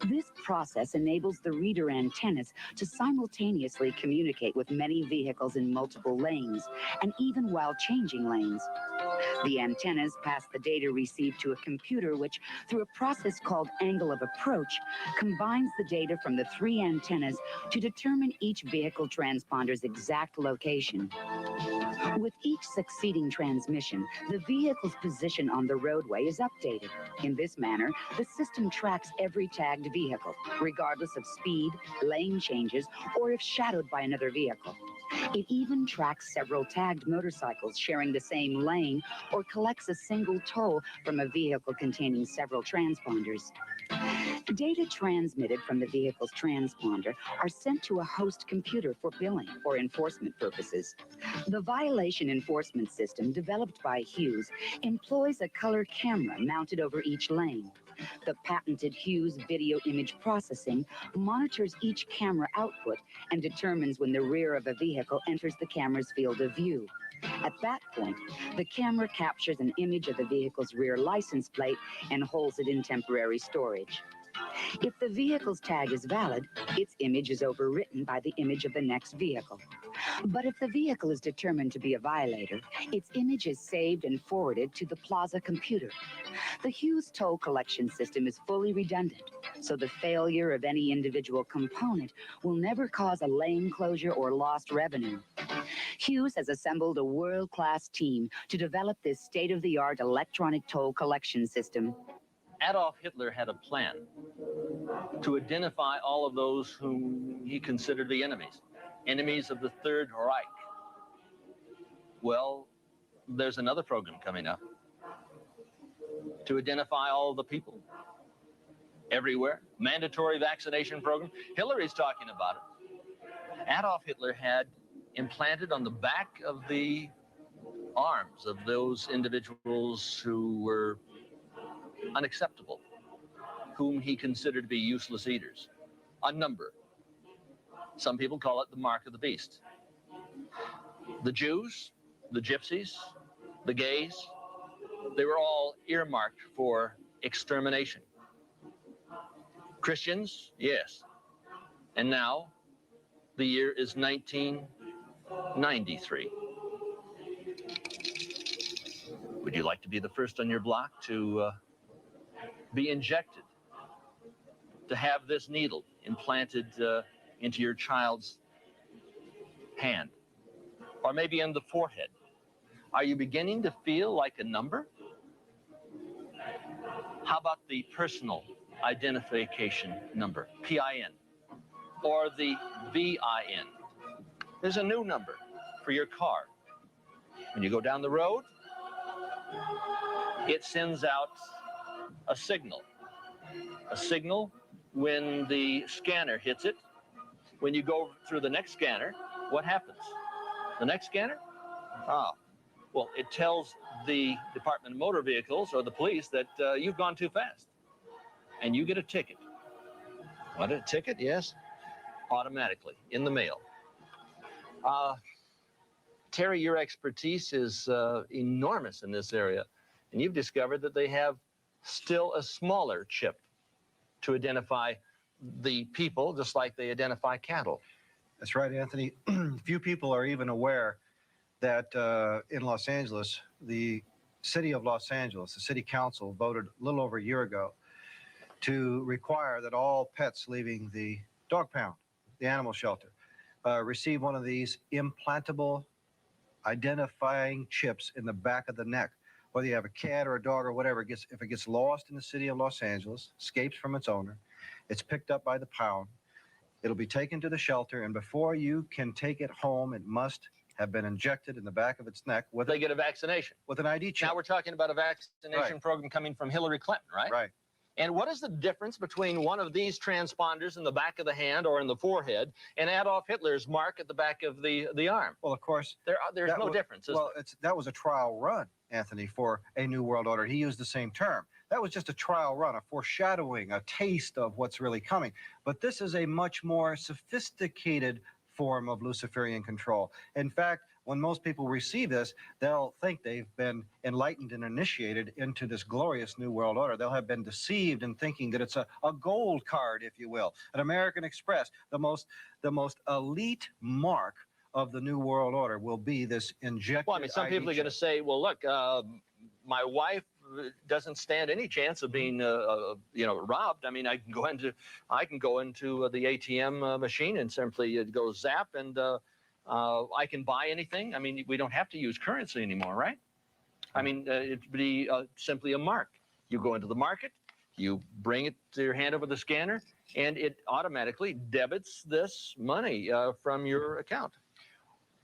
This process enables the reader antennas to simultaneously communicate with many vehicles in multiple lanes, and even while changing lanes. The antennas pass the data received to a computer which, through a process called angle of approach, combines the data from the 3 antennas to determine each vehicle transponder's exact location. With each succeeding transmission, the vehicle's position on the roadway is updated. In this manner, the system tracks every tagged vehicle, regardless of speed, lane changes, or if shadowed by another vehicle. It even tracks several tagged motorcycles sharing the same lane or collects a single toll from a vehicle containing several transponders. Data transmitted from the vehicle's transponder are sent to a host computer for billing or enforcement purposes. The violation enforcement system developed by Hughes employs a color camera mounted over each lane. The patented Hughes video image processing monitors each camera output and determines when the rear of a vehicle enters the camera's field of view. At that point, the camera captures an image of the vehicle's rear license plate and holds it in temporary storage. If the vehicle's tag is valid, its image is overwritten by the image of the next vehicle. But if the vehicle is determined to be a violator, its image is saved and forwarded to the Plaza computer. The Hughes toll collection system is fully redundant, so the failure of any individual component will never cause a lane closure or lost revenue. Hughes has assembled a world-class team to develop this state-of-the-art electronic toll collection system. Adolf Hitler had a plan to identify all of those whom he considered the enemies of the Third Reich. Well, there's another program coming up to identify all the people everywhere. Mandatory vaccination program. Hillary's talking about it. Adolf Hitler had implanted on the back of the arms of those individuals who were unacceptable, whom he considered to be useless eaters, a number. Some people call it the mark of the beast. The Jews, the gypsies, the gays, they were all earmarked for extermination. Christians, yes. And now, the year is 1993. Would you like to be the first on your block to be injected, to have this needle implanted into your child's hand? or maybe in the forehead. Are you beginning to feel like a number? How about the personal identification number, PIN, or the VIN? There's a new number for your car. When you go down the road, it sends out a signal. A signal when the scanner hits it. When you go through the next scanner, what happens? The next scanner? Well, it tells the Department of Motor Vehicles or the police that you've gone too fast. And you get a ticket. What, a ticket? Yes. Automatically, in the mail. Terry, your expertise is enormous in this area. And you've discovered that they have still a smaller chip to identify the people, just like they identify cattle. That's right, Anthony. Few people are even aware that in Los Angeles, the city of Los Angeles, the city council voted a little over a year ago to require that all pets leaving the dog pound, the animal shelter, receive one of these implantable identifying chips in the back of the neck. Whether you have a cat or a dog or whatever, if it gets lost in the city of Los Angeles, escapes from its owner, it's picked up by the pound, it'll be taken to the shelter, and before you can take it home, it must have been injected in the back of its neck with They get a vaccination. with an ID chip. Now we're talking about a vaccination program coming from Hillary Clinton, right? Right. And what is the difference between one of these transponders in the back of the hand or in the forehead and Adolf Hitler's mark at the back of the arm? Well, of course, there's no difference, is there? That was a trial run, Anthony, for a New World Order. He used the same term. That was just a trial run, a foreshadowing, a taste of what's really coming. But this is a much more sophisticated form of Luciferian control. In fact, when most people receive this, they'll think they've been enlightened and initiated into this glorious New World Order. They'll have been deceived in thinking that it's a gold card, if you will, an American Express. The most elite mark of the New World Order will be this injected. Well, I mean, some people are going to say, well, look, my wife doesn't stand any chance of being, robbed. I mean, I can go into the ATM machine and simply go zap, and I can buy anything. I mean, we don't have to use currency anymore, right? I mean, it'd be simply a mark. You go into the market, you bring it to your hand over the scanner, and it automatically debits this money from your account.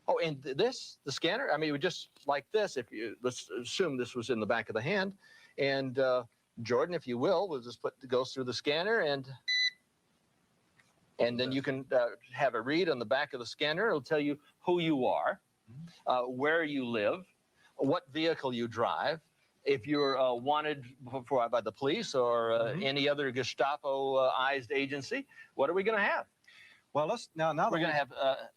Oh, and the scanner, I mean, it would just like this, let's assume this was in the back of the hand, and Jordan, if you will just goes through the scanner, and then you can have a read on the back of the scanner. It'll tell you who you are, where you live, what vehicle you drive, if you're wanted by the police or any other Gestapo-ized agency. What are we going to have? Well, now we're going to have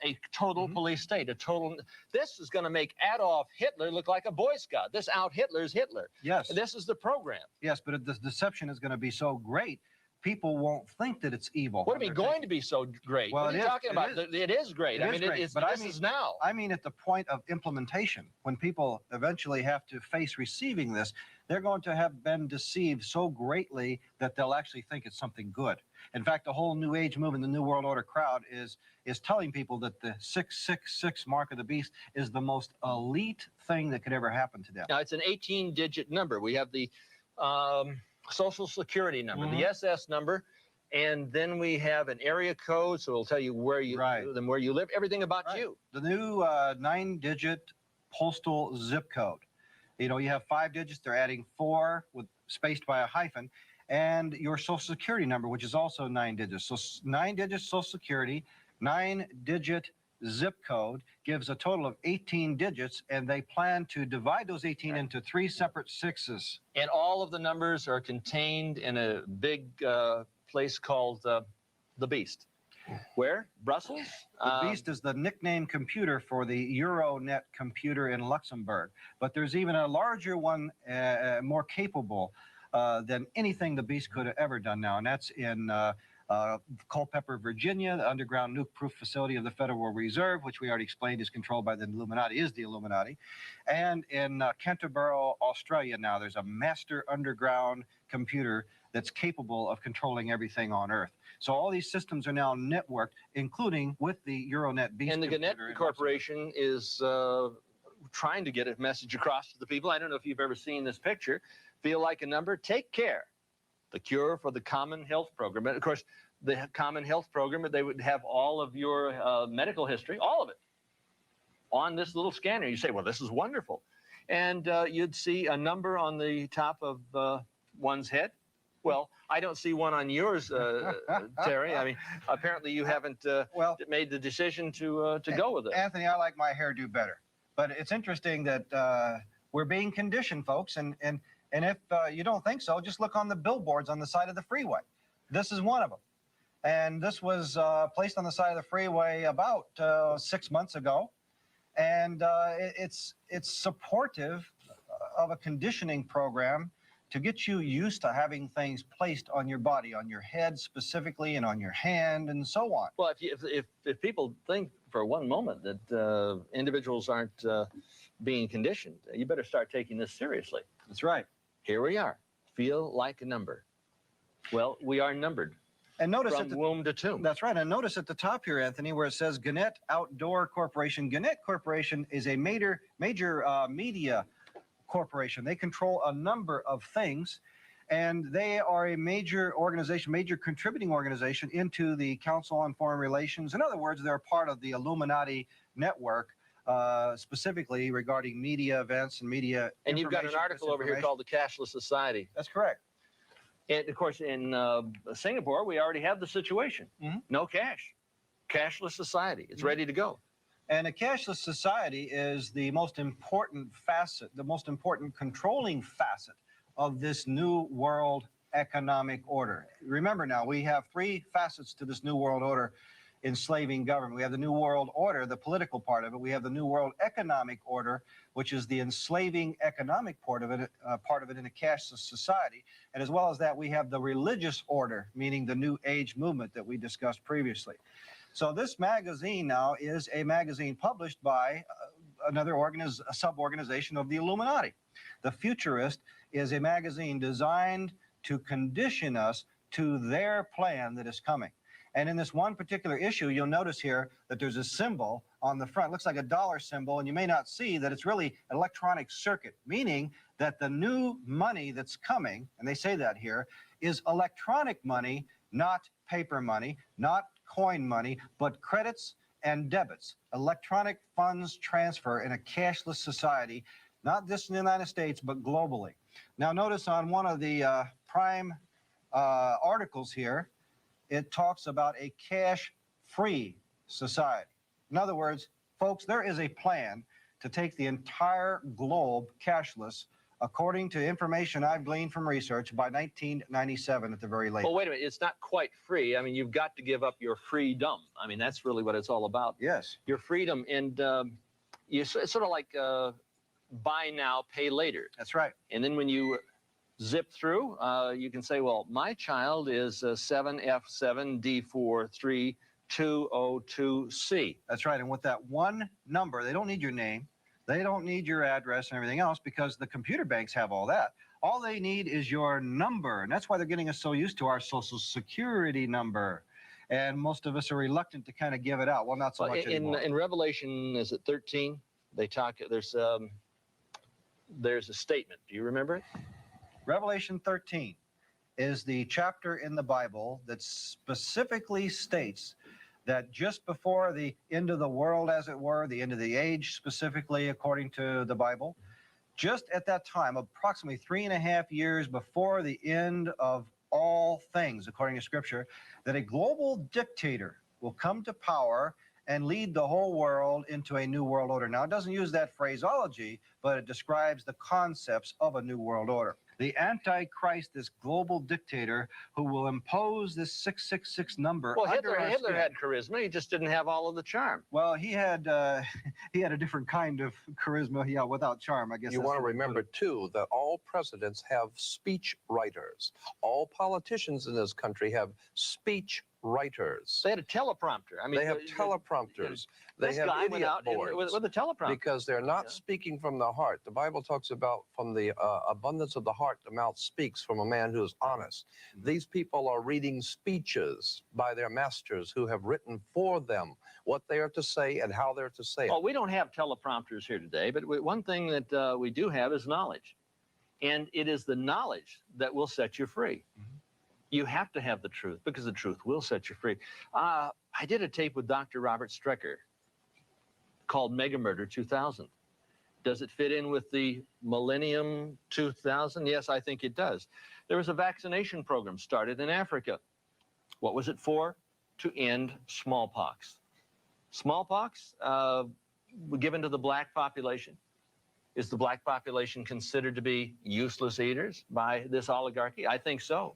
a total police state, This is going to make Adolf Hitler look like a Boy Scout. This out Hitler's Hitler. Yes. This is the program. Yes, but the deception is going to be so great, people won't think that it's evil. What are we going to be so great? Well, what are you talking about? It is great. I mean, this is now. I mean, at the point of implementation, when people eventually have to face receiving this, they're going to have been deceived so greatly that they'll actually think it's something good. In fact, the whole New Age movement, the New World Order crowd is telling people that the 666 mark of the beast is the most elite thing that could ever happen to them. Now, it's an 18-digit number. We have the Social Security number, the SS number, and then we have an area code, so it'll tell you where you live, everything about you. The new 9-digit postal zip code. You know, you have 5 digits, they're adding 4 spaced by a hyphen, and your Social Security number, which is also 9 digits. So 9 digits Social Security, 9-digit zip code gives a total of 18 digits, and they plan to divide those 18 into 3 separate sixes. And all of the numbers are contained in a big place called the Beast. Where? Brussels? The Beast is the nickname computer for the Euronet computer in Luxembourg. But there's even a larger one, more capable than anything the Beast could have ever done now, and that's in Culpeper, Virginia, the underground nuke-proof facility of the Federal Reserve, which we already explained is controlled by the Illuminati, is the Illuminati. And in Canterbury, Australia now, there's a master underground computer that's capable of controlling everything on Earth. So all these systems are now networked, including with the Euronet beast. And the Gannett computer in Corporation is trying to get a message across to the people. I don't know if you've ever seen this picture. Feel like a number? Take care. The cure for the Common Health Program. And of course, the Common Health Program, they would have all of your medical history, all of it, on this little scanner. You say, well, this is wonderful. And you'd see a number on the top of one's head. Well, I don't see one on yours, Terry. I mean, apparently you haven't made the decision to go with it. Anthony, I like my hairdo better. But it's interesting that we're being conditioned, folks. And if you don't think so, just look on the billboards on the side of the freeway. This is one of them. And this was placed on the side of the freeway about 6 months ago. And it's supportive of a conditioning program to get you used to having things placed on your body, on your head specifically, and on your hand, and so on. Well, if people think for one moment that individuals aren't being conditioned, you better start taking this seriously. That's right. Here we are. Feel like a number. Well, we are numbered. And notice from womb to tomb. That's right. And notice at the top here, Anthony, where it says Gannett Outdoor Corporation. Gannett Corporation is a major media corporation. They control a number of things, and they are a major organization, major contributing organization into the Council on Foreign Relations. In other words, they're part of the Illuminati network, specifically regarding media events and media. And you've got an article over here called The Cashless Society. That's correct. And of course, in Singapore, we already have the situation. No cash. Cashless society. It's ready to go. And a cashless society is the most important facet, the most important controlling facet of this new world economic order. Remember now, we have three facets to this new world order enslaving government. We have the new world order, the political part of it. We have the new world economic order, which is the enslaving economic part of it in a cashless society. And as well as that, we have the religious order, meaning the New Age movement that we discussed previously. So this magazine now is a magazine published by another sub-organization of the Illuminati. The Futurist is a magazine designed to condition us to their plan that is coming. And in this one particular issue, you'll notice here that there's a symbol on the front. It looks like a dollar symbol, and you may not see that it's really an electronic circuit, meaning that the new money that's coming, and they say that here, is electronic money, not paper money, not coin money, but credits and debits, electronic funds transfer in a cashless society, not just in the United States, but globally. Now, notice on one of the prime articles here, it talks about a cash-free society. In other words, folks, there is a plan to take the entire globe cashless, according to information I've gleaned from research, by 1997 at the very latest. Well, wait a minute. It's not quite free. I mean, you've got to give up your freedom. I mean, that's really what it's all about. Yes. Your freedom. And it's sort of like buy now, pay later. That's right. And then when you zip through, you can say, well, my child is 7F7D43202C. That's right. And with that one number, they don't need your name. They don't need your address and everything else, because the computer banks have all that. All they need is your number. And that's why they're getting us so used to our Social Security number. And most of us are reluctant to kind of give it out. Well, not so much anymore. In Revelation, is it 13? They talk, there's a statement. Do you remember it? Revelation 13 is the chapter in the Bible that specifically states that just before the end of the world, as it were, the end of the age specifically, according to the Bible, just at that time, approximately 3.5 years before the end of all things, according to Scripture, that a global dictator will come to power and lead the whole world into a new world order. Now, it doesn't use that phraseology, but it describes the concepts of a new world order. The Antichrist, this global dictator who will impose this 666 number. Well, Hitler had charisma. He just didn't have all of the charm. Well, he had a different kind of charisma, yeah, without charm, I guess. You want to remember, too, that all presidents have speech writers. All politicians in this country have speech writers. They had a teleprompter. I mean, They have teleprompters. They this have guy went idiot out boards with a teleprompter. because they're not Yeah. speaking from the heart. The Bible talks about from the abundance of the heart, the mouth speaks from a man who is honest. These people are reading speeches by their masters who have written for them what they are to say and how they're to say it. Well, we don't have teleprompters here today, but one thing that we do have is knowledge. And it is the knowledge that will set you free. You have to have the truth because the truth will set you free. I did a tape with Dr. Robert Strecker called Mega Murder 2000. Does it fit in with the Millennium 2000? Yes, I think it does. There was a vaccination program started in Africa. What was it for? To end smallpox. Smallpox given to the black population. Is the black population considered to be useless eaters by this oligarchy? I think so.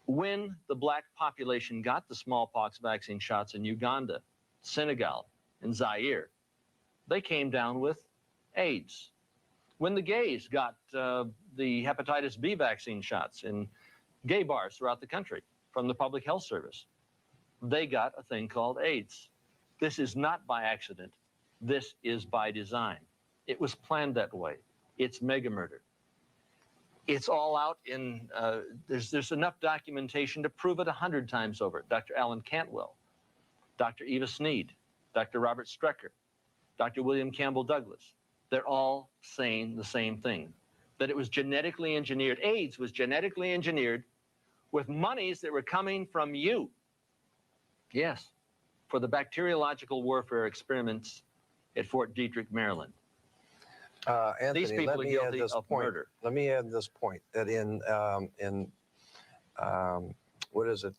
When the black population got the smallpox vaccine shots in Uganda, Senegal, and Zaire, they came down with AIDS. When the gays got the hepatitis B vaccine shots in gay bars throughout the country from the Public Health Service, they got a thing called AIDS. This is not by accident. This is by design. It was planned that way. It's mega murder. It's all out in, there's enough documentation to prove it 100 times over. Dr. Alan Cantwell, Dr. Eva Sneed, Dr. Robert Strecker, Dr. William Campbell Douglas. They're all saying the same thing, that it was genetically engineered. AIDS was genetically engineered with monies that were coming from you. Yes, for the bacteriological warfare experiments at Fort Detrick, Maryland. Anthony, These people are guilty of murder. Let me add this point that in what is it?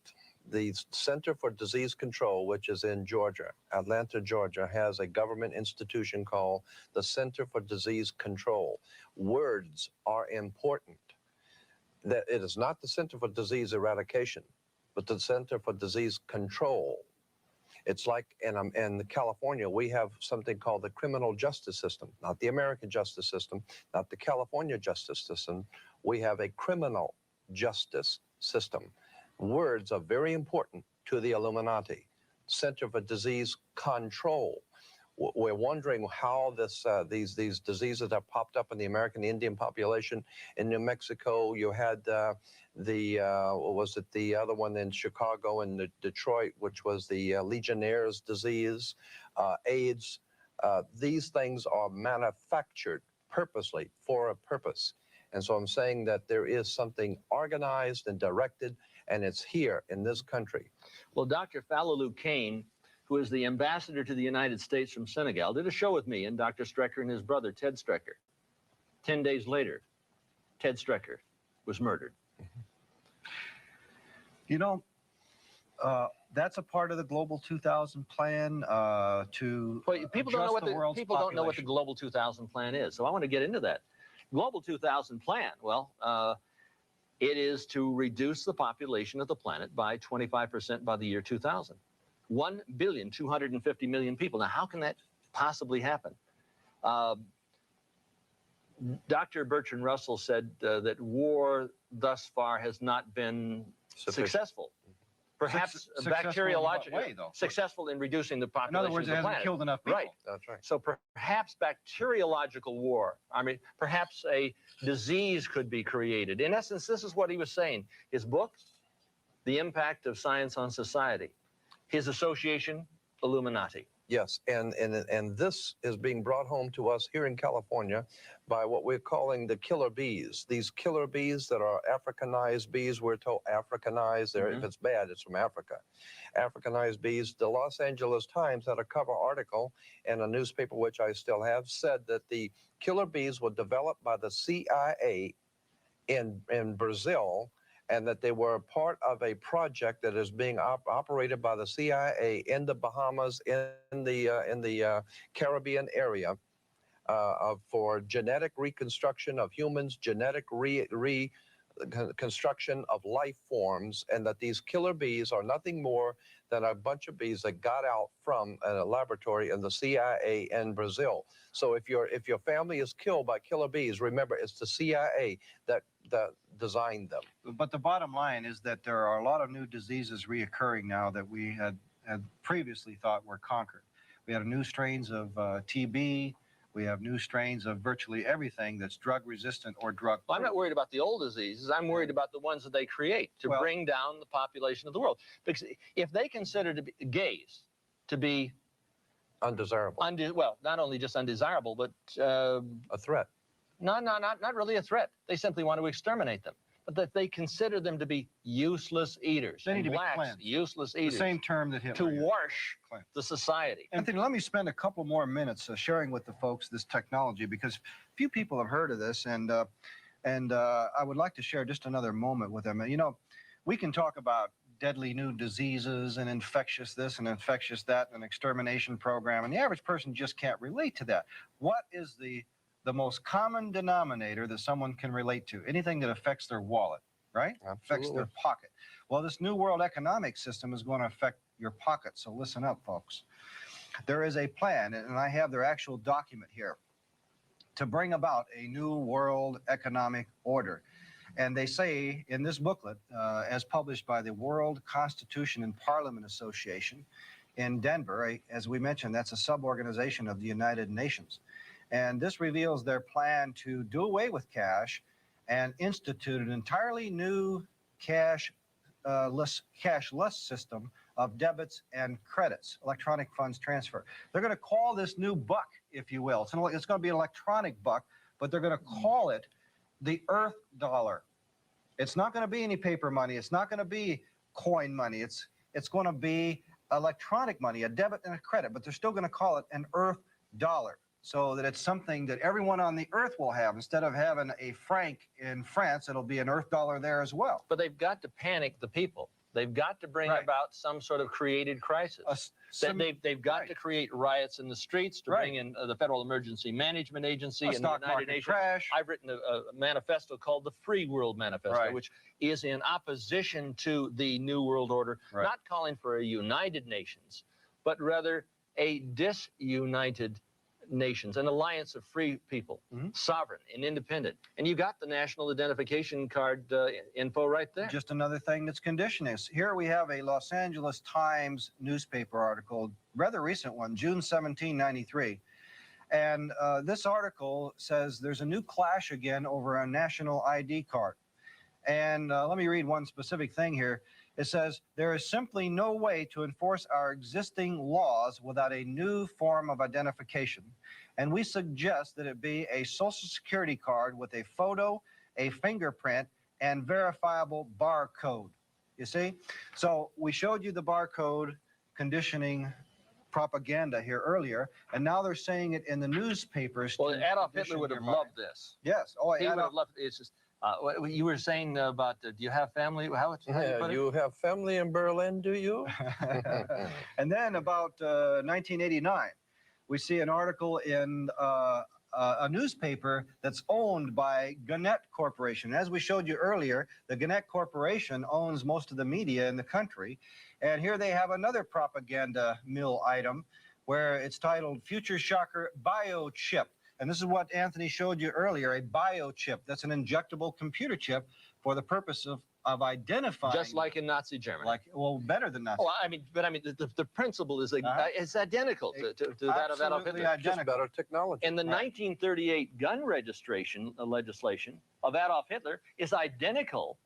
The Center for Disease Control, which is in Georgia, Atlanta, Georgia, has a government institution called the Center for Disease Control. Words are important. That it is not the Center for Disease Eradication, but the Center for Disease Control. It's like in California, we have something called the criminal justice system, not the American justice system, not the California justice system. We have a criminal justice system. Words are very important to the Illuminati. Center for Disease Control. We're wondering how these diseases have popped up in the American Indian population. In New Mexico, you had what was it, the other one in Chicago and Detroit, which was the Legionnaire's disease, AIDS. These things are manufactured purposely for a purpose. And so I'm saying that there is something organized and directed, and it's here in this country. Well, Dr. Falalu Kane, who is the ambassador to the United States from Senegal, did a show with me and Dr. Strecker and his brother, Ted Strecker. 10 days later, Ted Strecker was murdered. You know, that's a part of the Global 2000 plan to Well, people don't know what the world's people don't know what the population. Global 2000 plan is, so I want to get into that. Global 2000 plan, well, it is to reduce the population of the planet by 25% by the year 2000. 1,250,000,000 people. Now, how can that possibly happen? Dr. Bertrand Russell said that war thus far has not been successful. Perhaps successful in reducing the population. In other words, of it the hasn't planet. killed enough people. Right. That's right. So perhaps bacteriological war. I mean, perhaps a disease could be created. In essence, this is what he was saying. His book, The Impact of Science on Society. His association, Illuminati. Yes, and this is being brought home to us here in California by what we're calling the killer bees. These killer bees that are Africanized bees, we're told Africanized. If it's bad, it's from Africa. Africanized bees. The Los Angeles Times had a cover article in a newspaper, which I still have, said that the killer bees were developed by the CIA in Brazil, and that they were part of a project that is being operated by the CIA in the Bahamas, in the Caribbean area, for genetic reconstruction of humans, genetic reconstruction of life forms, and that these killer bees are nothing more than a bunch of bees that got out from a laboratory in the CIA in Brazil. So if your family is killed by killer bees, remember it's the CIA that that designed them. But the bottom line is that there are a lot of new diseases reoccurring now that we had previously thought were conquered. We have new strains of TB. We have new strains of virtually everything that's drug resistant or drug. Well, I'm not worried about the old diseases. I'm worried about the ones that they create to bring down the population of the world. Because if they consider gays to be undesirable, well, not only just undesirable, but a threat. No, not really a threat. They simply want to exterminate them. But that they consider them to be useless eaters. They need to be blacks, cleansed. useless eaters. The same term that Hitler to used. wash the society. Anthony, let me spend a couple more minutes sharing with the folks this technology, because few people have heard of this, and I would like to share just another moment with them. You know, we can talk about deadly new diseases and infectious this and infectious that and an extermination program, and the average person just can't relate to that. What is the most common denominator that someone can relate to? Anything that affects their wallet, right? Absolutely. Affects their pocket. Well, this new world economic system is going to affect your pocket, so listen up, folks. There is a plan, and I have their actual document here, to bring about a new world economic order. And they say in this booklet, as published by the World Constitution and Parliament Association in Denver, as we mentioned, that's a sub-organization of the United Nations. And this reveals their plan to do away with cash and institute an entirely new cashless system of debits and credits, electronic funds transfer. They're going to call this new buck, if you will. It's going to be an electronic buck, but they're going to call it the Earth dollar. It's not going to be any paper money. It's not going to be coin money. It's going to be electronic money, a debit and a credit, but they're still going to call it an Earth dollar, so that it's something that everyone on the earth will have. Instead of having a franc in France, it'll be an Earth dollar there as well. But they've got to panic the people. They've got to bring about some sort of created crisis. They've got to create riots in the streets to bring in the Federal Emergency Management Agency and the United Nations. Crash. I've written a manifesto called the Free World Manifesto, which is in opposition to the New World Order, not calling for a United Nations, but rather a disunited nations, an alliance of free people, sovereign and independent. And you got the national identification card info right there. Just another thing that's conditioning us. Here we have a Los Angeles Times newspaper article, rather recent one, June 17, 93. And this article says there's a new clash again over a national ID card. And let me read one specific thing here. It says, there is simply no way to enforce our existing laws without a new form of identification. And we suggest that it be a Social Security card with a photo, a fingerprint, and verifiable barcode. You see? So we showed you the barcode conditioning propaganda here earlier, and now they're saying it in the newspapers. Well, Adolf Hitler would have loved this. Yes. Oh, he would have loved it. It's just, you were saying about, do you have family? How you have family in Berlin, do you? And then about 1989, we see an article in a newspaper that's owned by Gannett Corporation. As we showed you earlier, the Gannett Corporation owns most of the media in the country. And here they have another propaganda mill item where it's titled Future Shocker Biochip. And this is what Anthony showed you earlier, a biochip. That's an injectable computer chip for the purpose of identifying. Just like in Nazi Germany. Well, better than Nazi. Oh, the principle is it's identical to that of Adolf Hitler. Just better technology. And the 1938 gun registration legislation of Adolf Hitler is identical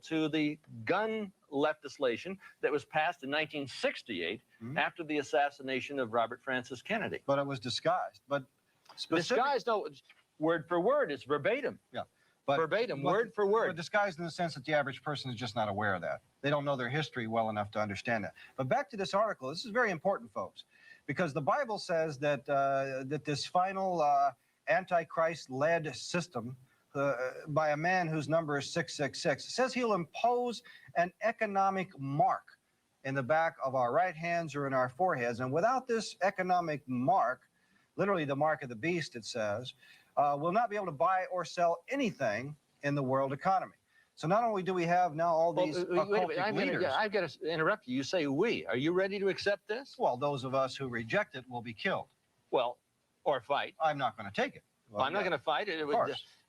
to the gun legislation that was passed in 1968 after the assassination of Robert Francis Kennedy. But it was disguised. But disguised, no, word for word, it's verbatim. Yeah. But verbatim, word for word. But disguised in the sense that the average person is just not aware of that. They don't know their history well enough to understand that. But back to this article, this is very important, folks, because the Bible says that that this final Antichrist-led system by a man whose number is 666, it says he'll impose an economic mark in the back of our right hands or in our foreheads. And without this economic mark, literally the mark of the beast, it says, we'll not be able to buy or sell anything in the world economy. So not only do we have now all these occultic leaders. I've got to interrupt you. You say we. Are you ready to accept this? Well, those of us who reject it will be killed. Well, or fight. I'm not going to take it. Well, I'm not going to fight it.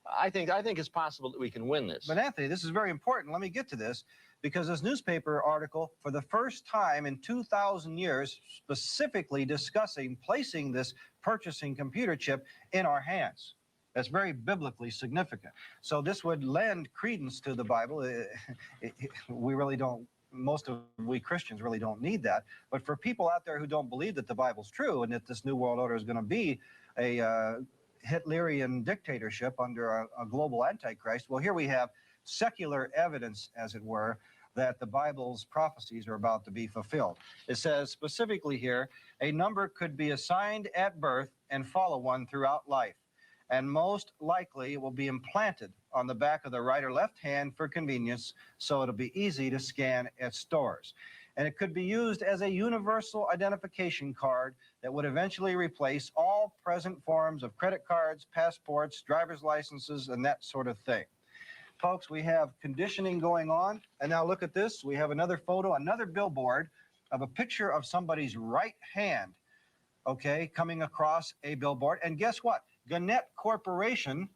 I think it's possible that we can win this. But Anthony, this is very important. Let me get to this, because this newspaper article, for the first time in 2,000 years, specifically discussing placing this purchasing computer chip in our hands. That's very biblically significant. So this would lend credence to the Bible. We really don't, most of we Christians really don't need that. But for people out there who don't believe that the Bible's true and that this New World Order is going to be a Hitlerian dictatorship under a global antichrist, well, here we have secular evidence, as it were, that the Bible's prophecies are about to be fulfilled. It says specifically here, a number could be assigned at birth and follow one throughout life, and most likely it will be implanted on the back of the right or left hand for convenience, so it'll be easy to scan at stores. And it could be used as a universal identification card that would eventually replace all present forms of credit cards, passports, driver's licenses, and that sort of thing. Folks, we have conditioning going on. And now look at this. We have another photo, another billboard of a picture of somebody's right hand, okay, coming across a billboard. And guess what? Gannett Corporation,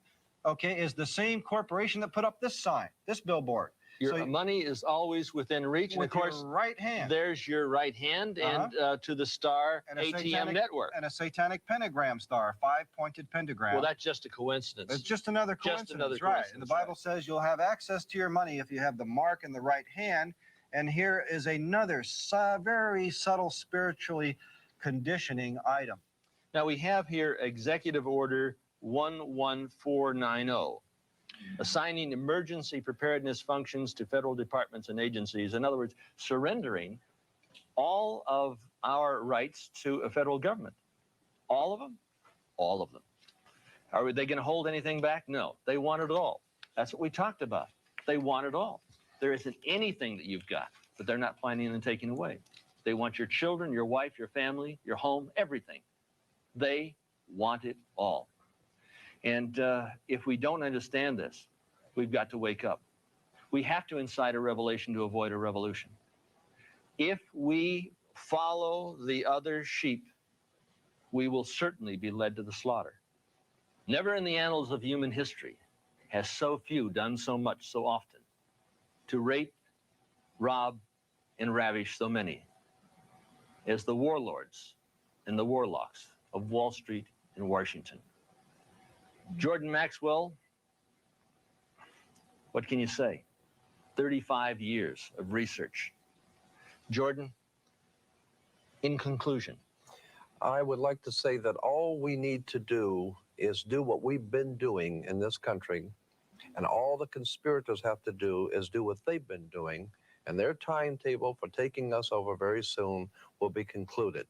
okay, is the same corporation that put up this sign, this billboard. Your money is always within reach. And of course, your right hand. There's your right hand, and to the star and ATM network. And a satanic pentagram star, 5-pointed pentagram. Well, that's just a coincidence. It's just another coincidence, Just another right? coincidence, And the Bible says you'll have access to your money if you have the mark in the right hand. And here is another very subtle spiritually conditioning item. Now we have here Executive Order 11490. Assigning emergency preparedness functions to federal departments and agencies. In other words, surrendering all of our rights to a federal government. All of them? All of them. Are they going to hold anything back? No. They want it all. That's what we talked about. They want it all. There isn't anything that you've got that they're not planning on taking away. They want your children, your wife, your family, your home, everything. They want it all. And if we don't understand this, we've got to wake up. We have to incite a revelation to avoid a revolution. If we follow the other sheep, we will certainly be led to the slaughter. Never in the annals of human history has so few done so much so often to rape, rob, and ravish so many as the warlords and the warlocks of Wall Street and Washington. Jordan Maxwell, what can you say? 35 years of research. Jordan, in conclusion. I would like to say that all we need to do is do what we've been doing in this country, and all the conspirators have to do is do what they've been doing, and their timetable for taking us over very soon will be concluded.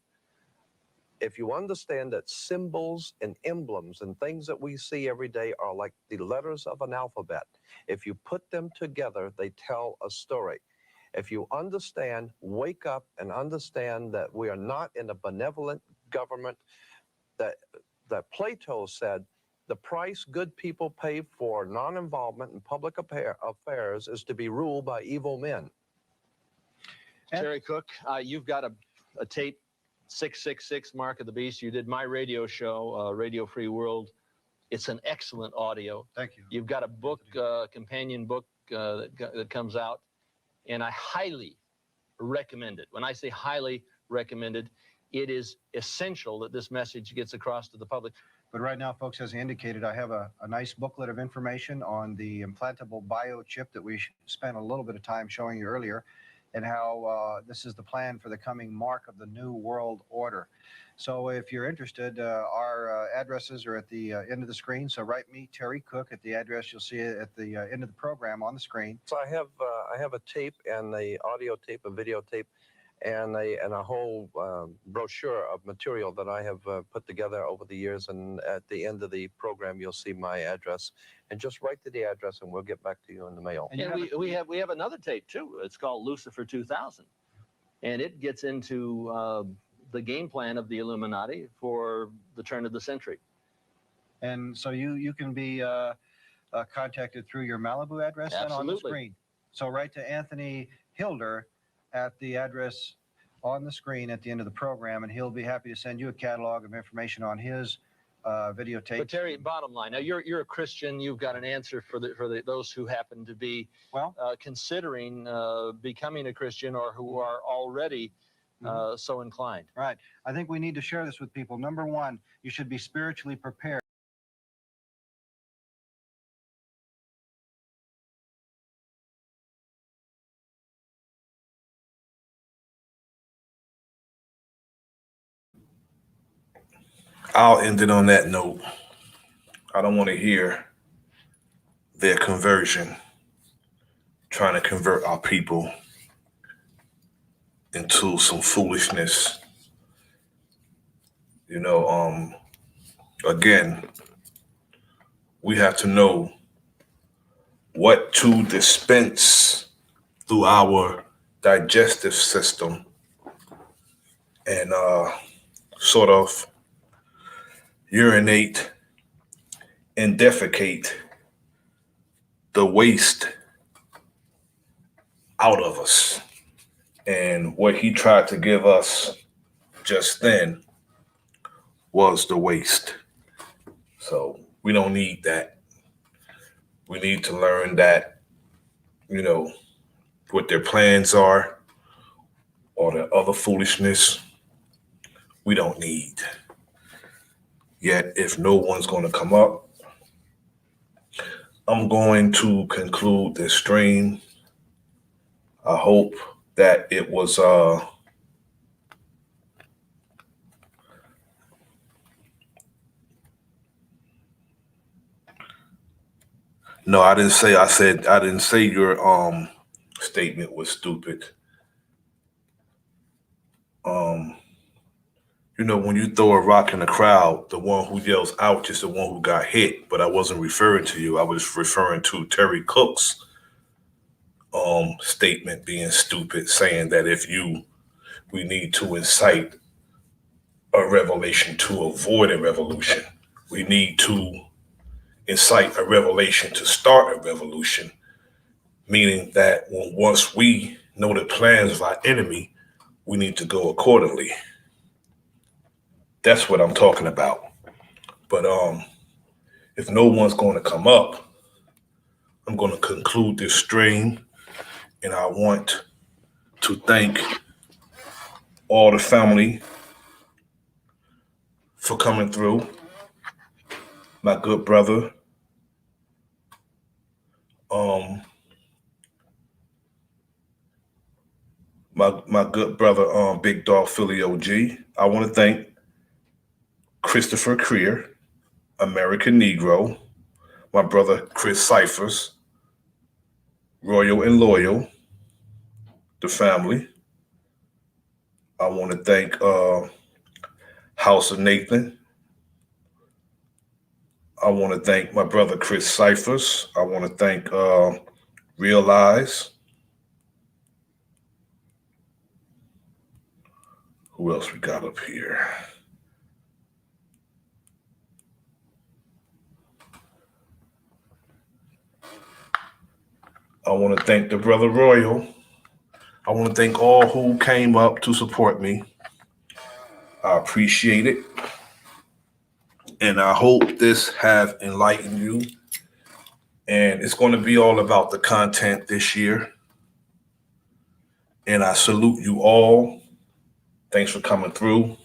If you understand that symbols and emblems and things that we see every day are like the letters of an alphabet, if you put them together, they tell a story. If you understand, wake up and understand that we are not in a benevolent government, that Plato said, the price good people pay for non-involvement in public affairs is to be ruled by evil men. Terry Cook, you've got a tape, 666 Mark of the Beast. You did my radio show, Radio Free World. It's an excellent audio. Thank you. You've got a book, companion book that comes out, and I highly recommend it. When I say highly recommended, it is essential that this message gets across to the public. But right now, folks, as I indicated, I have a nice booklet of information on the implantable biochip that we spent a little bit of time showing you earlier, and how this is the plan for the coming mark of the New World Order. So if you're interested, our addresses are at the end of the screen. So write me, Terry Cook, at the address you'll see it at the end of the program on the screen. So I have a tape and a audio tape, a videotape, and a whole brochure of material that I have put together over the years. And at the end of the program, you'll see my address. And just write to the address, and we'll get back to you in the mail. And we have another tape too. It's called Lucifer 2000, and it gets into the game plan of the Illuminati for the turn of the century. And so you can be contacted through your Malibu address and on the screen. So write to Anthony Hilder at the address on the screen at the end of the program, and he'll be happy to send you a catalog of information on his videotape. But Terry, bottom line, now you're a Christian. You've got an answer for those who happen to be considering becoming a Christian or who are already so inclined. Right. I think we need to share this with people. Number one, you should be spiritually prepared. I'll end it on that note. I don't want to hear their conversion, trying to convert our people into some foolishness. You know, again, we have to know what to dispense through our digestive system and sort of urinate and defecate the waste out of us. And what he tried to give us just then was the waste. So we don't need that. We need to learn that, you know, what their plans are or the other foolishness we don't need. Yet, if no one's going to come up, I'm going to conclude this stream. I hope that it was no, I didn't say your statement was stupid. You know, when you throw a rock in the crowd, the one who yells ouch is the one who got hit, but I wasn't referring to you. I was referring to Terry Cook's statement being stupid, saying that we need to incite a revelation to avoid a revolution. We need to incite a revelation to start a revolution, meaning that once we know the plans of our enemy, we need to go accordingly. That's what I'm talking about. But if no one's going to come up, I'm going to conclude this stream, and I want to thank all the family for coming through. My good brother, my good brother, Big Dog Philly OG. I want to thank Christopher Creer, American Negro, my brother Chris Cyphers, Royal and Loyal, the family. I want to thank House of Nathan. I want to thank my brother Chris Cyphers. I want to thank Realize. Who else we got up here? I want to thank the brother Royal. I want to thank all who came up to support me. I appreciate it. And I hope this have enlightened you. And it's going to be all about the content this year. And I salute you all. Thanks for coming through.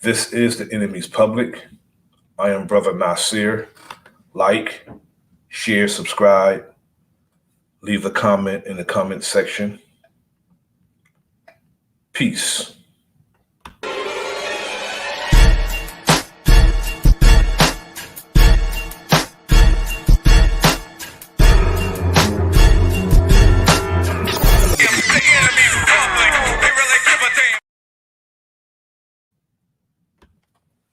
This is The Enemy's Public. I am Bro.Nasir. Like, share, subscribe. Leave a comment in the comment section. Peace.